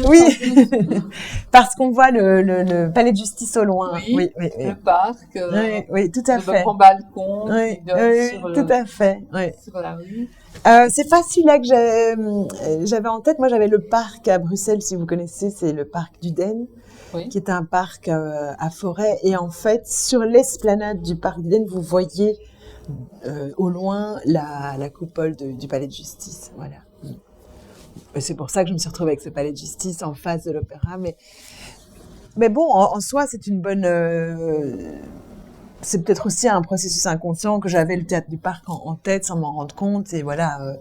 Oui, parce qu'on voit le palais de justice au loin. Oui. Le parc. Oui, tout à fait. Le grand balcon. Oui, tout à fait. Oui. Sur la rue. C'est pas celui-là que j'avais en tête. Moi, j'avais le parc à Bruxelles, si vous connaissez, c'est le parc d'Uden, qui est un parc à forêt. Et en fait, sur l'esplanade du parc d'Uden, vous voyez au loin la coupole du palais de justice. Voilà. Et c'est pour ça que je me suis retrouvée avec ce palais de justice en face de l'opéra. Mais bon, en soi, c'est une bonne... c'est peut-être aussi un processus inconscient que j'avais le théâtre du parc en tête sans m'en rendre compte. Et voilà,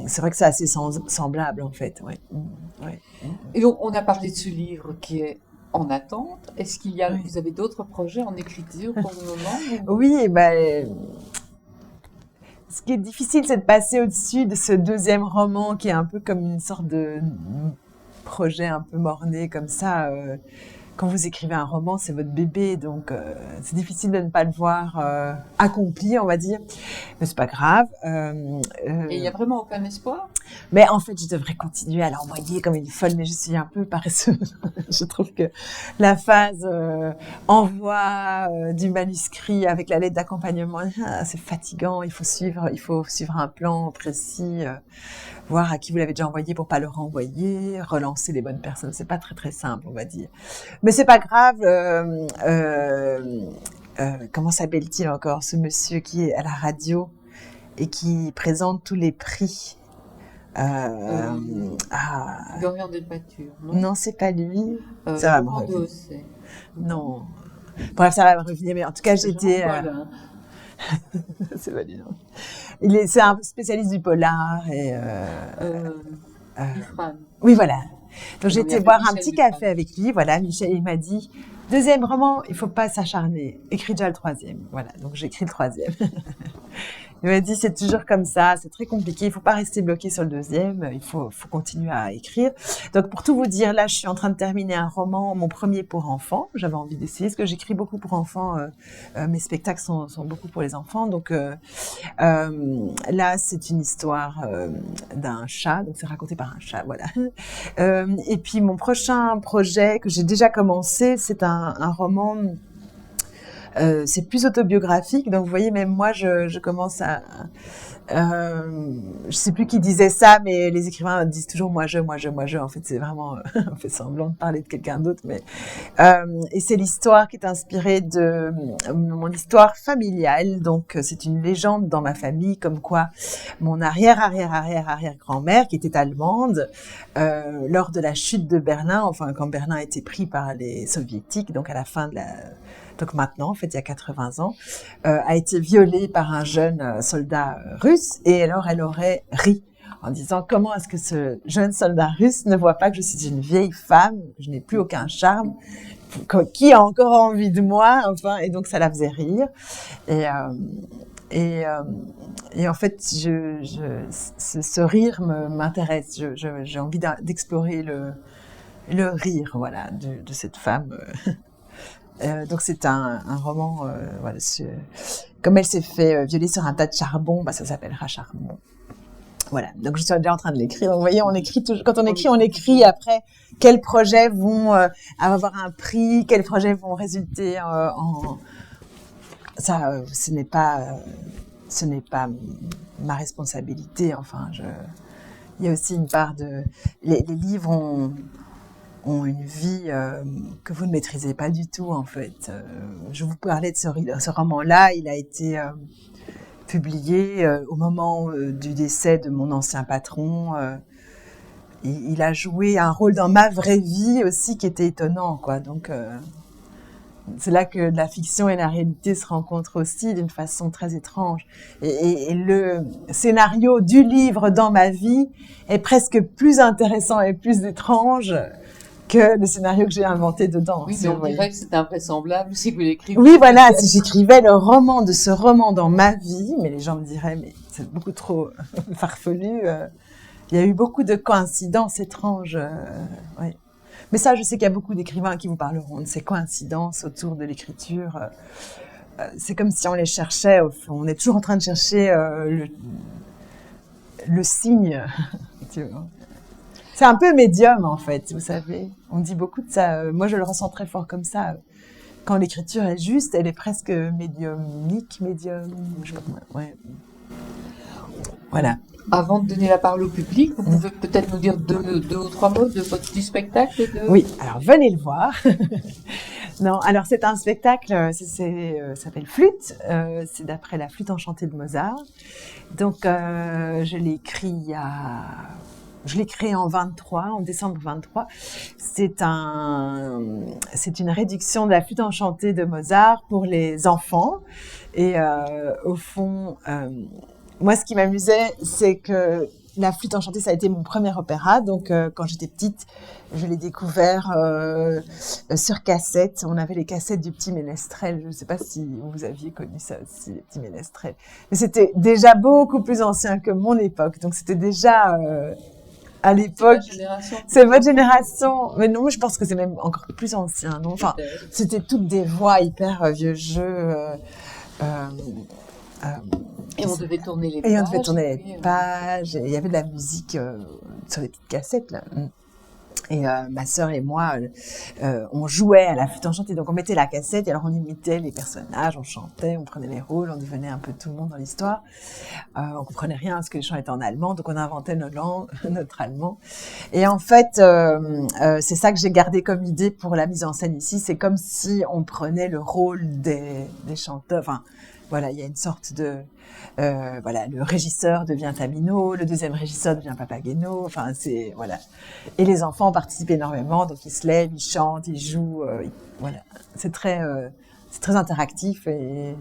c'est vrai que c'est assez semblable, en fait. Ouais. Et donc, on a parlé de ce livre qui est en attente. Est-ce qu'il y a, vous avez d'autres projets en écriture pour le moment Oui, ce qui est difficile, c'est de passer au-dessus de ce deuxième roman qui est un peu comme une sorte de projet un peu mort-né comme ça. Quand vous écrivez un roman, c'est votre bébé, donc c'est difficile de ne pas le voir accompli, on va dire. Mais c'est pas grave. Et il n'y a vraiment aucun espoir? Mais en fait, je devrais continuer à l'envoyer comme une folle, mais je suis un peu paresseuse. Je trouve que la phase envoi du manuscrit avec la lettre d'accompagnement, c'est fatigant. Il faut suivre un plan précis, voir à qui vous l'avez déjà envoyé pour pas le renvoyer, relancer les bonnes personnes. C'est pas très très simple, on va dire. Mais c'est pas grave. Comment s'appelle-t-il encore, ce monsieur qui est à la radio et qui présente tous les prix Dorian Delpatture, non? Non, c'est pas lui. Ça va me Laurent revenir. Dosset. Non. Bref, ça va me revenir. Mais en tout cas, j'étais. Jean-Paul, C'est pas lui, non. C'est un spécialiste du polar et. Ifran. Oui, voilà. Donc il y j'étais avait boire un Michel petit Dufresne. café avec lui. Voilà, Michel, il m'a dit deuxième roman, il faut pas s'acharner. Écris déjà le troisième. Voilà, donc j'ai écrit le troisième. Il m'a dit c'est toujours comme ça, c'est très compliqué. Il faut pas rester bloqué sur le deuxième. Il faut continuer à écrire. Donc pour tout vous dire, là, je suis en train de terminer un roman, mon premier pour enfants. J'avais envie d'essayer parce que j'écris beaucoup pour enfants. Mes spectacles sont beaucoup pour les enfants. Donc là, c'est une histoire d'un chat. Donc c'est raconté par un chat. Voilà. Et puis mon prochain projet que j'ai déjà commencé, c'est un roman. C'est plus autobiographique, donc vous voyez, même moi, je commence à. Je sais plus qui disait ça, mais les écrivains disent toujours moi je. En fait, c'est vraiment, on fait semblant de parler de quelqu'un d'autre, mais et c'est l'histoire qui est inspirée de mon histoire familiale. Donc, c'est une légende dans ma famille, comme quoi mon arrière grand-mère, qui était allemande, lors de la chute de Berlin, enfin quand Berlin a été pris par les soviétiques, donc à la fin de la donc maintenant, en fait, il y a 80 ans, a été violée par un jeune soldat russe. Et alors, elle aurait ri en disant comment est-ce que ce jeune soldat russe ne voit pas que je suis une vieille femme, que je n'ai plus aucun charme, qui a encore envie de moi, enfin, et donc ça la faisait rire. Et en fait, ce rire m'intéresse. J'ai envie d'explorer le rire, voilà, de cette femme. Donc c'est un roman, voilà, comme elle s'est fait violer sur un tas de charbon, ça s'appellera Charbon. Voilà, donc je suis déjà en train de l'écrire. Donc, vous voyez, on écrit toujours, quand on écrit après quels projets vont avoir un prix, quels projets vont résulter en... Ça, ce n'est pas ma responsabilité. Enfin, il y a aussi une part de... Les livres ont une vie que vous ne maîtrisez pas du tout, en fait. Je vous parlais de ce roman-là, il a été publié au moment du décès de mon ancien patron. Il a joué un rôle dans ma vraie vie aussi qui était étonnant, quoi. Donc, c'est là que la fiction et la réalité se rencontrent aussi d'une façon très étrange. Et le scénario du livre dans ma vie est presque plus intéressant et plus étrange que le scénario que j'ai inventé dedans. Oui, mais on dirait que c'est invraisemblable si vous l'écrivez. Oui, voilà, si j'écrivais le roman de ce roman dans ma vie, mais les gens me diraient, mais c'est beaucoup trop farfelu. Il y a eu beaucoup de coïncidences étranges. Ouais. Mais ça, je sais qu'il y a beaucoup d'écrivains qui vous parleront de ces coïncidences autour de l'écriture. C'est comme si on les cherchait, au fond. On est toujours en train de chercher le signe. Tu vois. C'est un peu médium, en fait, vous savez. On dit beaucoup de ça. Moi, je le ressens très fort comme ça. Quand l'écriture est juste, elle est presque médiumnique, je sais pas comment. Ouais. Voilà. Avant de donner la parole au public, vous pouvez peut-être nous dire deux ou trois mots du spectacle Oui, alors venez le voir. Non, alors c'est un spectacle, ça s'appelle Flûte, c'est d'après la Flûte enchantée de Mozart. Donc, je l'ai créé en décembre 23. C'est une réduction de la Flûte enchantée de Mozart pour les enfants. Et au fond, moi, ce qui m'amusait, c'est que la Flûte enchantée, ça a été mon premier opéra. Donc, quand j'étais petite, je l'ai découvert sur cassette. On avait les cassettes du Petit Ménestrel. Je ne sais pas si vous aviez connu ça aussi, les Petits Ménestrels. Mais c'était déjà beaucoup plus ancien que mon époque. Donc, c'était déjà... à l'époque, c'est votre génération. Mais non, je pense que c'est même encore plus ancien. Non, enfin, c'était toutes des voix hyper vieux jeu. Et on devait tourner les pages. Il y avait de la musique sur les petites cassettes là. Et ma sœur et moi, on jouait à la flûte enchantée. Donc on mettait la cassette et alors on imitait les personnages, on chantait, on prenait les rôles, on devenait un peu tout le monde dans l'histoire. On comprenait rien parce que les chants étaient en allemand, donc on inventait notre langue, notre allemand. Et en fait, c'est ça que j'ai gardé comme idée pour la mise en scène ici. C'est comme si on prenait le rôle des chanteurs. Enfin, voilà, il y a une sorte de voilà, le régisseur devient Tamino, le deuxième régisseur devient Papageno, enfin c'est voilà. Et les enfants participent énormément, donc ils se lèvent, ils chantent, ils jouent, voilà. C'est très interactif et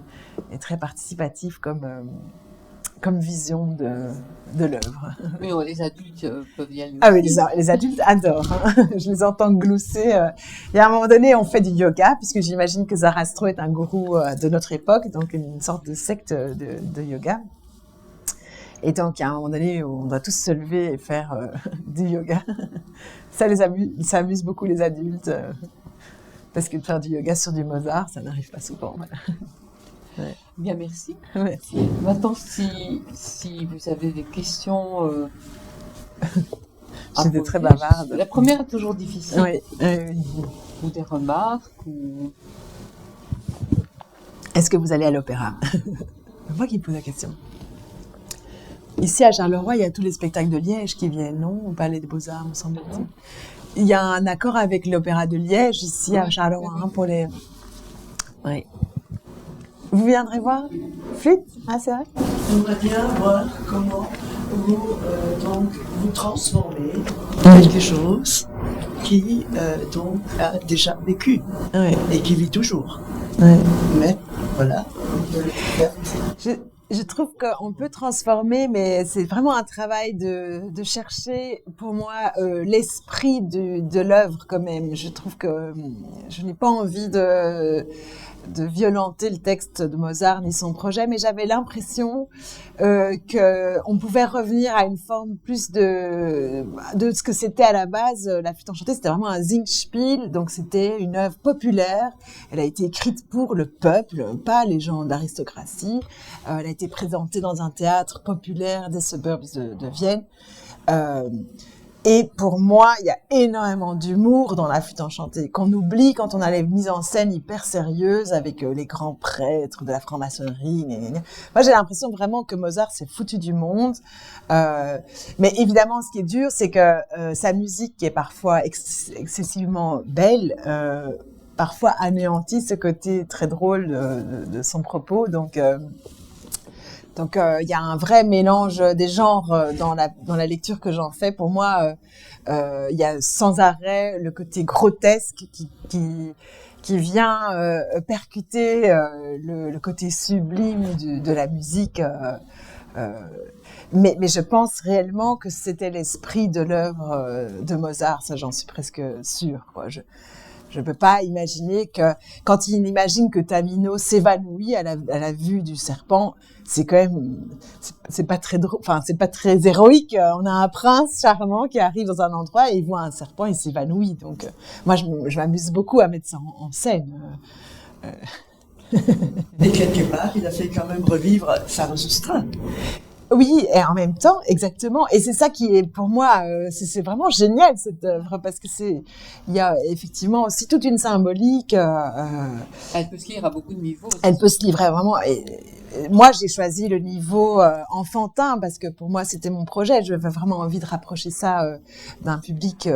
très participatif comme vision de l'œuvre. Mais les adultes peuvent y aller Ah oui, aussi. les adultes adorent. Hein. Je les entends glousser. Et à un moment donné, on fait du yoga, puisque j'imagine que Zarastro est un gourou de notre époque, donc une sorte de secte de yoga. Et donc, à un moment donné, on doit tous se lever et faire du yoga. Ça les amuse, ça amuse beaucoup les adultes, parce que de faire du yoga sur du Mozart, ça n'arrive pas souvent. Voilà. Ouais. Bien, merci. Merci. Maintenant, si vous avez des questions... J'étais très bavarde. La première est toujours difficile. Oui. Ou des remarques, ou... Est-ce que vous allez à l'opéra? C'est moi qui me pose la question. Ici, à Charleroi, il y a tous les spectacles de Liège qui viennent, non? Au Palais des Beaux-Arts, me semble-t-il. Il y a un accord avec l'Opéra de Liège, ici, à Charleroi, hein, pour les... Oui. Vous viendrez voir Flûte? Ah, c'est vrai? J'aimerais bien voir comment vous transformez quelque chose qui a déjà vécu et qui vit toujours. Oui. Mais voilà. Je trouve qu'on peut transformer, mais c'est vraiment un travail de chercher, pour moi, l'esprit de l'œuvre quand même. Je trouve que je n'ai pas envie de violenter le texte de Mozart ni son projet, mais j'avais l'impression qu'on pouvait revenir à une forme plus de ce que c'était à la base. La Flûte enchantée, c'était vraiment un Singspiel, donc c'était une œuvre populaire. Elle a été écrite pour le peuple, pas les gens d'aristocratie. Elle a été présentée dans un théâtre populaire des suburbs de Vienne. Et pour moi, il y a énormément d'humour dans La Flûte enchantée, qu'on oublie quand on a les mises en scène hyper sérieuses avec les grands prêtres de la franc-maçonnerie. Moi, j'ai l'impression vraiment que Mozart s'est foutu du monde. Mais évidemment, ce qui est dur, c'est que sa musique, qui est parfois excessivement belle, parfois anéantit ce côté très drôle de son propos. Donc, il y a un vrai mélange des genres dans la lecture que j'en fais. Pour moi, il y a sans arrêt le côté grotesque qui vient percuter le côté sublime de la musique. Mais je pense réellement que c'était l'esprit de l'œuvre de Mozart. Ça, j'en suis presque sûre, quoi. Je peux pas imaginer que, quand il imagine que Tamino s'évanouit à la vue du serpent, c'est quand même, c'est pas très drôle, enfin, c'est pas très héroïque. On a un prince charmant qui arrive dans un endroit et il voit un serpent, il s'évanouit. Donc, moi, je m'amuse beaucoup à mettre ça en scène. Et quelque part, il a fait quand même revivre Zarathustra. Oui, et en même temps, exactement. Et c'est ça qui est, pour moi, c'est vraiment génial, cette œuvre, parce que il y a effectivement aussi toute une symbolique. Elle peut se lire à beaucoup de niveaux. Elle peut se livrer vraiment. Et moi, j'ai choisi le niveau enfantin, parce que pour moi, c'était mon projet. J'avais vraiment envie de rapprocher ça d'un public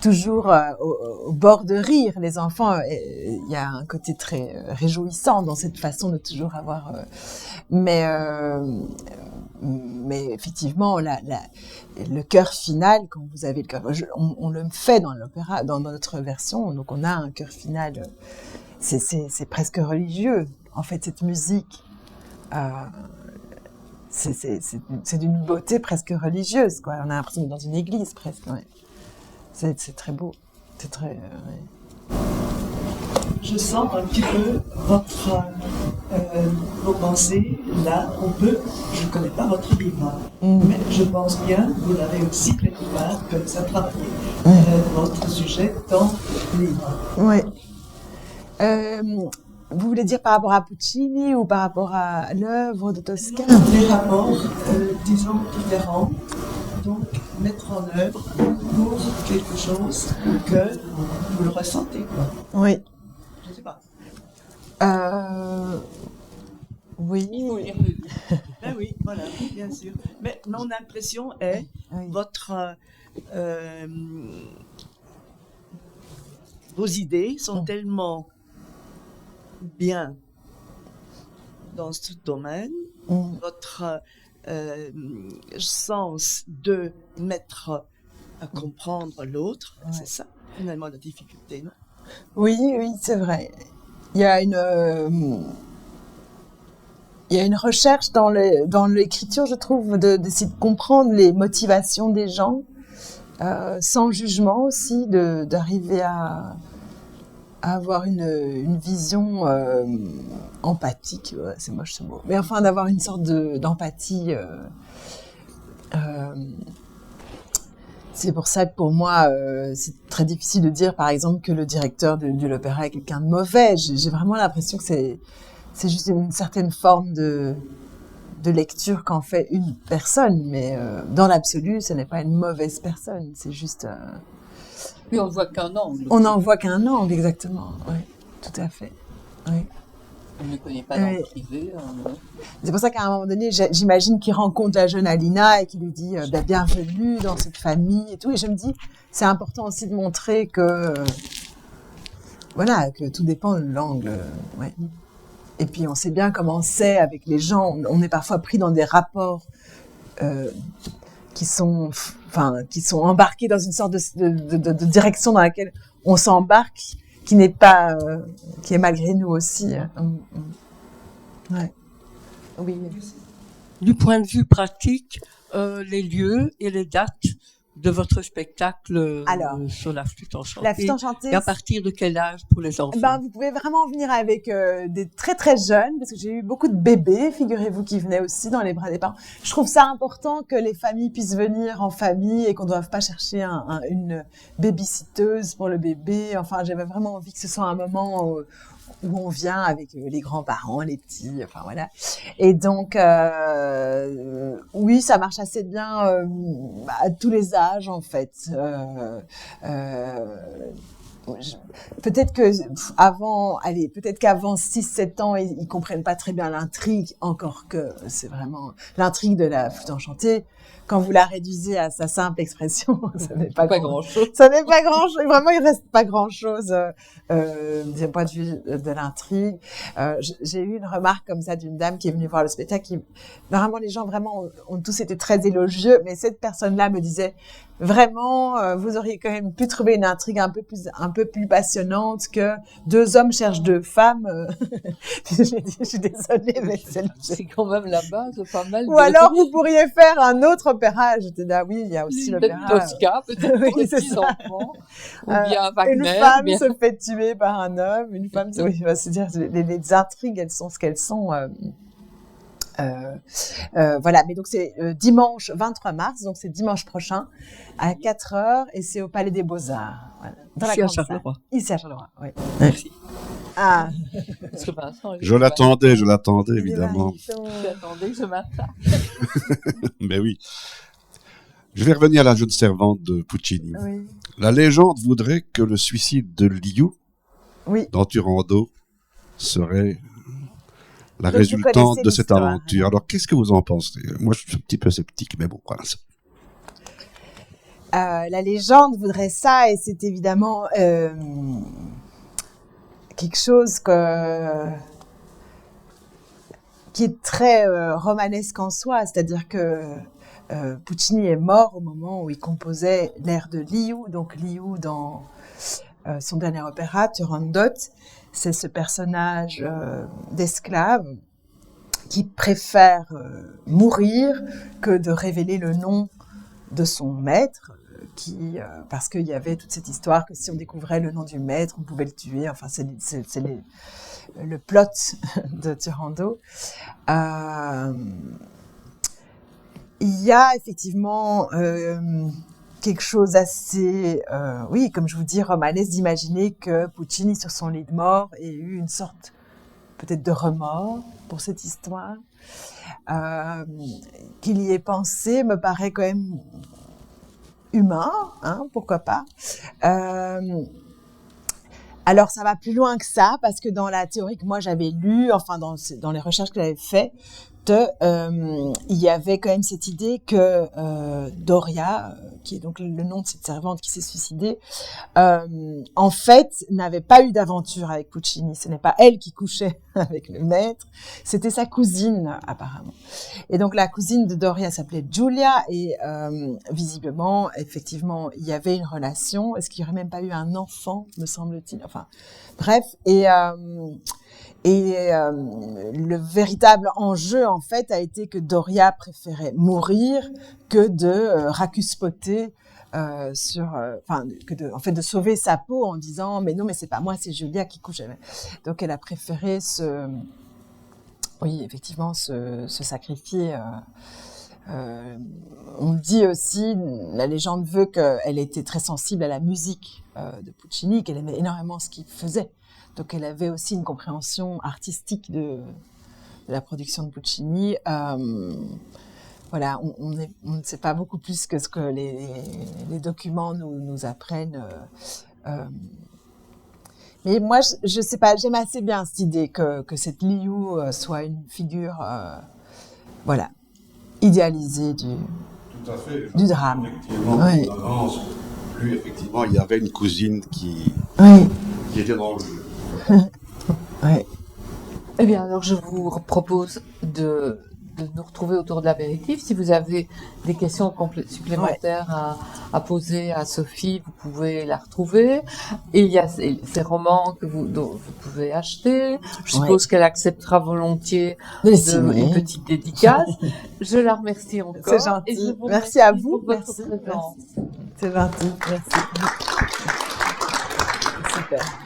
toujours au bord de rire. Les enfants, il y a un côté très réjouissant dans cette façon de toujours avoir... Mais effectivement, le chœur final, quand vous avez le chœur, on le fait dans l'opéra, dans notre version, donc on a un chœur final, c'est presque religieux. En fait, cette musique, c'est d'une beauté presque religieuse, quoi. On a l'impression d'être dans une église, presque, ouais. C'est très beau. C'est très... ouais. Je sens un petit peu vos pensées. Là, je ne connais pas votre livre, mais je pense bien que vous l'avez aussi quelque part comme ça travaillé. Votre sujet dans le livre. Oui. Vous voulez dire par rapport à Puccini ou par rapport à l'œuvre de Tosca? Des rapports, disons, différents. Donc, mettre en œuvre pour quelque chose que vous le ressentez, quoi. Oui. Je ne sais pas. Oui. Il faut lire le livre. Ben oui, voilà, bien sûr. Mais mon impression est vos idées sont tellement bien dans ce domaine, votre sens de mettre à comprendre l'autre, c'est ça, finalement, la difficulté, non? Oui, c'est vrai. Il y a une recherche dans l'écriture, je trouve, d'essayer de comprendre les motivations des gens, sans jugement aussi, d'arriver à avoir une vision empathique, c'est moche ce mot, mais enfin d'avoir une sorte d'empathie. C'est pour ça que pour moi, c'est très difficile de dire, par exemple, que le directeur de l'opéra est quelqu'un de mauvais. J'ai vraiment l'impression que c'est juste une certaine forme de lecture qu'en fait une personne, mais dans l'absolu, ce n'est pas une mauvaise personne, c'est juste... Oui, on ne voit qu'un angle. On n'en voit qu'un angle, exactement, oui, tout à fait, oui. On ne connaît pas dans le privé. C'est pour ça qu'à un moment donné, j'imagine qu'il rencontre la jeune Alina et qu'il lui dit bienvenue dans cette famille et tout. Et je me dis, c'est important aussi de montrer que, que tout dépend de l'angle. Ouais. Et puis, on sait bien comment c'est avec les gens. On est parfois pris dans des rapports qui sont embarqués dans une sorte de direction dans laquelle on s'embarque, qui est malgré nous aussi. Ouais. Oui. Du point de vue pratique, les lieux et les dates de votre spectacle sur la flûte enchantée. La flûte enchantée. Et à partir de quel âge pour les enfants? Vous pouvez vraiment venir avec des très très jeunes, parce que j'ai eu beaucoup de bébés, figurez-vous, qui venaient aussi dans les bras des parents. Je trouve ça important que les familles puissent venir en famille et qu'on ne doive pas chercher une babysitteuse pour le bébé. Enfin, j'avais vraiment envie que ce soit un moment où on vient avec les grands-parents, les petits, enfin voilà. Et donc, oui, ça marche assez bien à tous les âges, en fait. Peut-être qu'avant 6-7 ans, ils comprennent pas très bien l'intrigue, encore que c'est vraiment l'intrigue de la flûte enchantée. Quand vous la réduisez à sa simple expression, ça n'est pas grand-chose. Ça n'est pas grand-chose. Vraiment, il reste pas grand-chose du point de vue de l'intrigue. J'ai eu une remarque comme ça d'une dame qui est venue voir le spectacle. Normalement, les gens vraiment ont tous été très élogieux, mais cette personne-là me disait vraiment, vous auriez quand même pu trouver une intrigue un peu plus passionnante que deux hommes cherchent deux femmes. J'ai dit, je suis désolée, mais c'est quand même la base, pas mal. Ou alors, vous pourriez faire un autre opéra. J'étais là, oui, il y a aussi l'opéra. Tosca, peut-être pour les petits-enfants. Ou bien Wagner. Une femme se fait tuer par un homme. Une femme, c'est-à-dire, les intrigues, elles sont ce qu'elles sont. Voilà, mais donc c'est dimanche 23 mars, donc c'est dimanche prochain à 4h et c'est au Palais des Beaux-Arts. Voilà, dans Ici à Charleroi. Ici à Charleroi, oui. Merci. Ah. Parce que Vincent, Je l'attendais, évidemment. J'attendais que je m'attaque. Mais oui. Je vais revenir à la jeune servante de Puccini. Oui. La légende voudrait que le suicide de Liu dans Turandot serait la résultante de cette aventure. Alors, qu'est-ce que vous en pensez? Moi, je suis un petit peu sceptique, mais bon, voilà. La légende voudrait ça, et c'est évidemment quelque chose qui est très romanesque en soi, c'est-à-dire que Puccini est mort au moment où il composait l'air de Liu, donc Liu dans son dernier opéra, Turandot. C'est ce personnage d'esclave qui préfère mourir que de révéler le nom de son maître, parce qu'il y avait toute cette histoire que si on découvrait le nom du maître, on pouvait le tuer. Enfin, c'est le plot de Turandot. Il y a effectivement quelque chose assez, oui, comme je vous dis, romanesque, d'imaginer que Puccini, sur son lit de mort, ait eu une sorte peut-être de remords pour cette histoire. Qu'il y ait pensé me paraît quand même humain, hein, pourquoi pas. Alors, ça va plus loin que ça, parce que dans la théorie que moi j'avais lue, enfin dans les recherches que j'avais faites, il y avait quand même cette idée que Doria, qui est donc le nom de cette servante qui s'est suicidée, en fait, n'avait pas eu d'aventure avec Puccini. Ce n'est pas elle qui couchait avec le maître, c'était sa cousine, apparemment. Et donc, la cousine de Doria s'appelait Giulia, et visiblement, effectivement, il y avait une relation. Est-ce qu'il n'y aurait même pas eu un enfant, me semble-t-il? Enfin, bref, et le véritable enjeu, en fait, a été que Doria préférait mourir que de racuspoter en fait, de sauver sa peau en disant, mais non, mais c'est pas moi, c'est Julia qui couche. Donc, elle a préféré effectivement, se sacrifier. On dit aussi, la légende veut qu'elle était très sensible à la musique de Puccini, qu'elle aimait énormément ce qu'il faisait. Donc, elle avait aussi une compréhension artistique de la production de Puccini. Voilà, on ne sait pas beaucoup plus que ce que les documents nous apprennent. Mais moi, je sais pas, j'aime assez bien cette idée que cette Liu soit une figure, voilà, idéalisée du drame. Effectivement, Oui. Lui, effectivement, il y avait une cousine qui était dans le jeu. Ouais. Eh bien, alors je vous propose de nous retrouver autour de l'apéritif. Si vous avez des questions supplémentaires à poser à Sophie, vous pouvez la retrouver. Et il y a ces romans dont vous pouvez acheter. Je suppose qu'elle acceptera volontiers une petite dédicace. Je la remercie encore. C'est gentil. Et je vous merci à vous. Pour votre présence. C'est gentil. Merci. Super.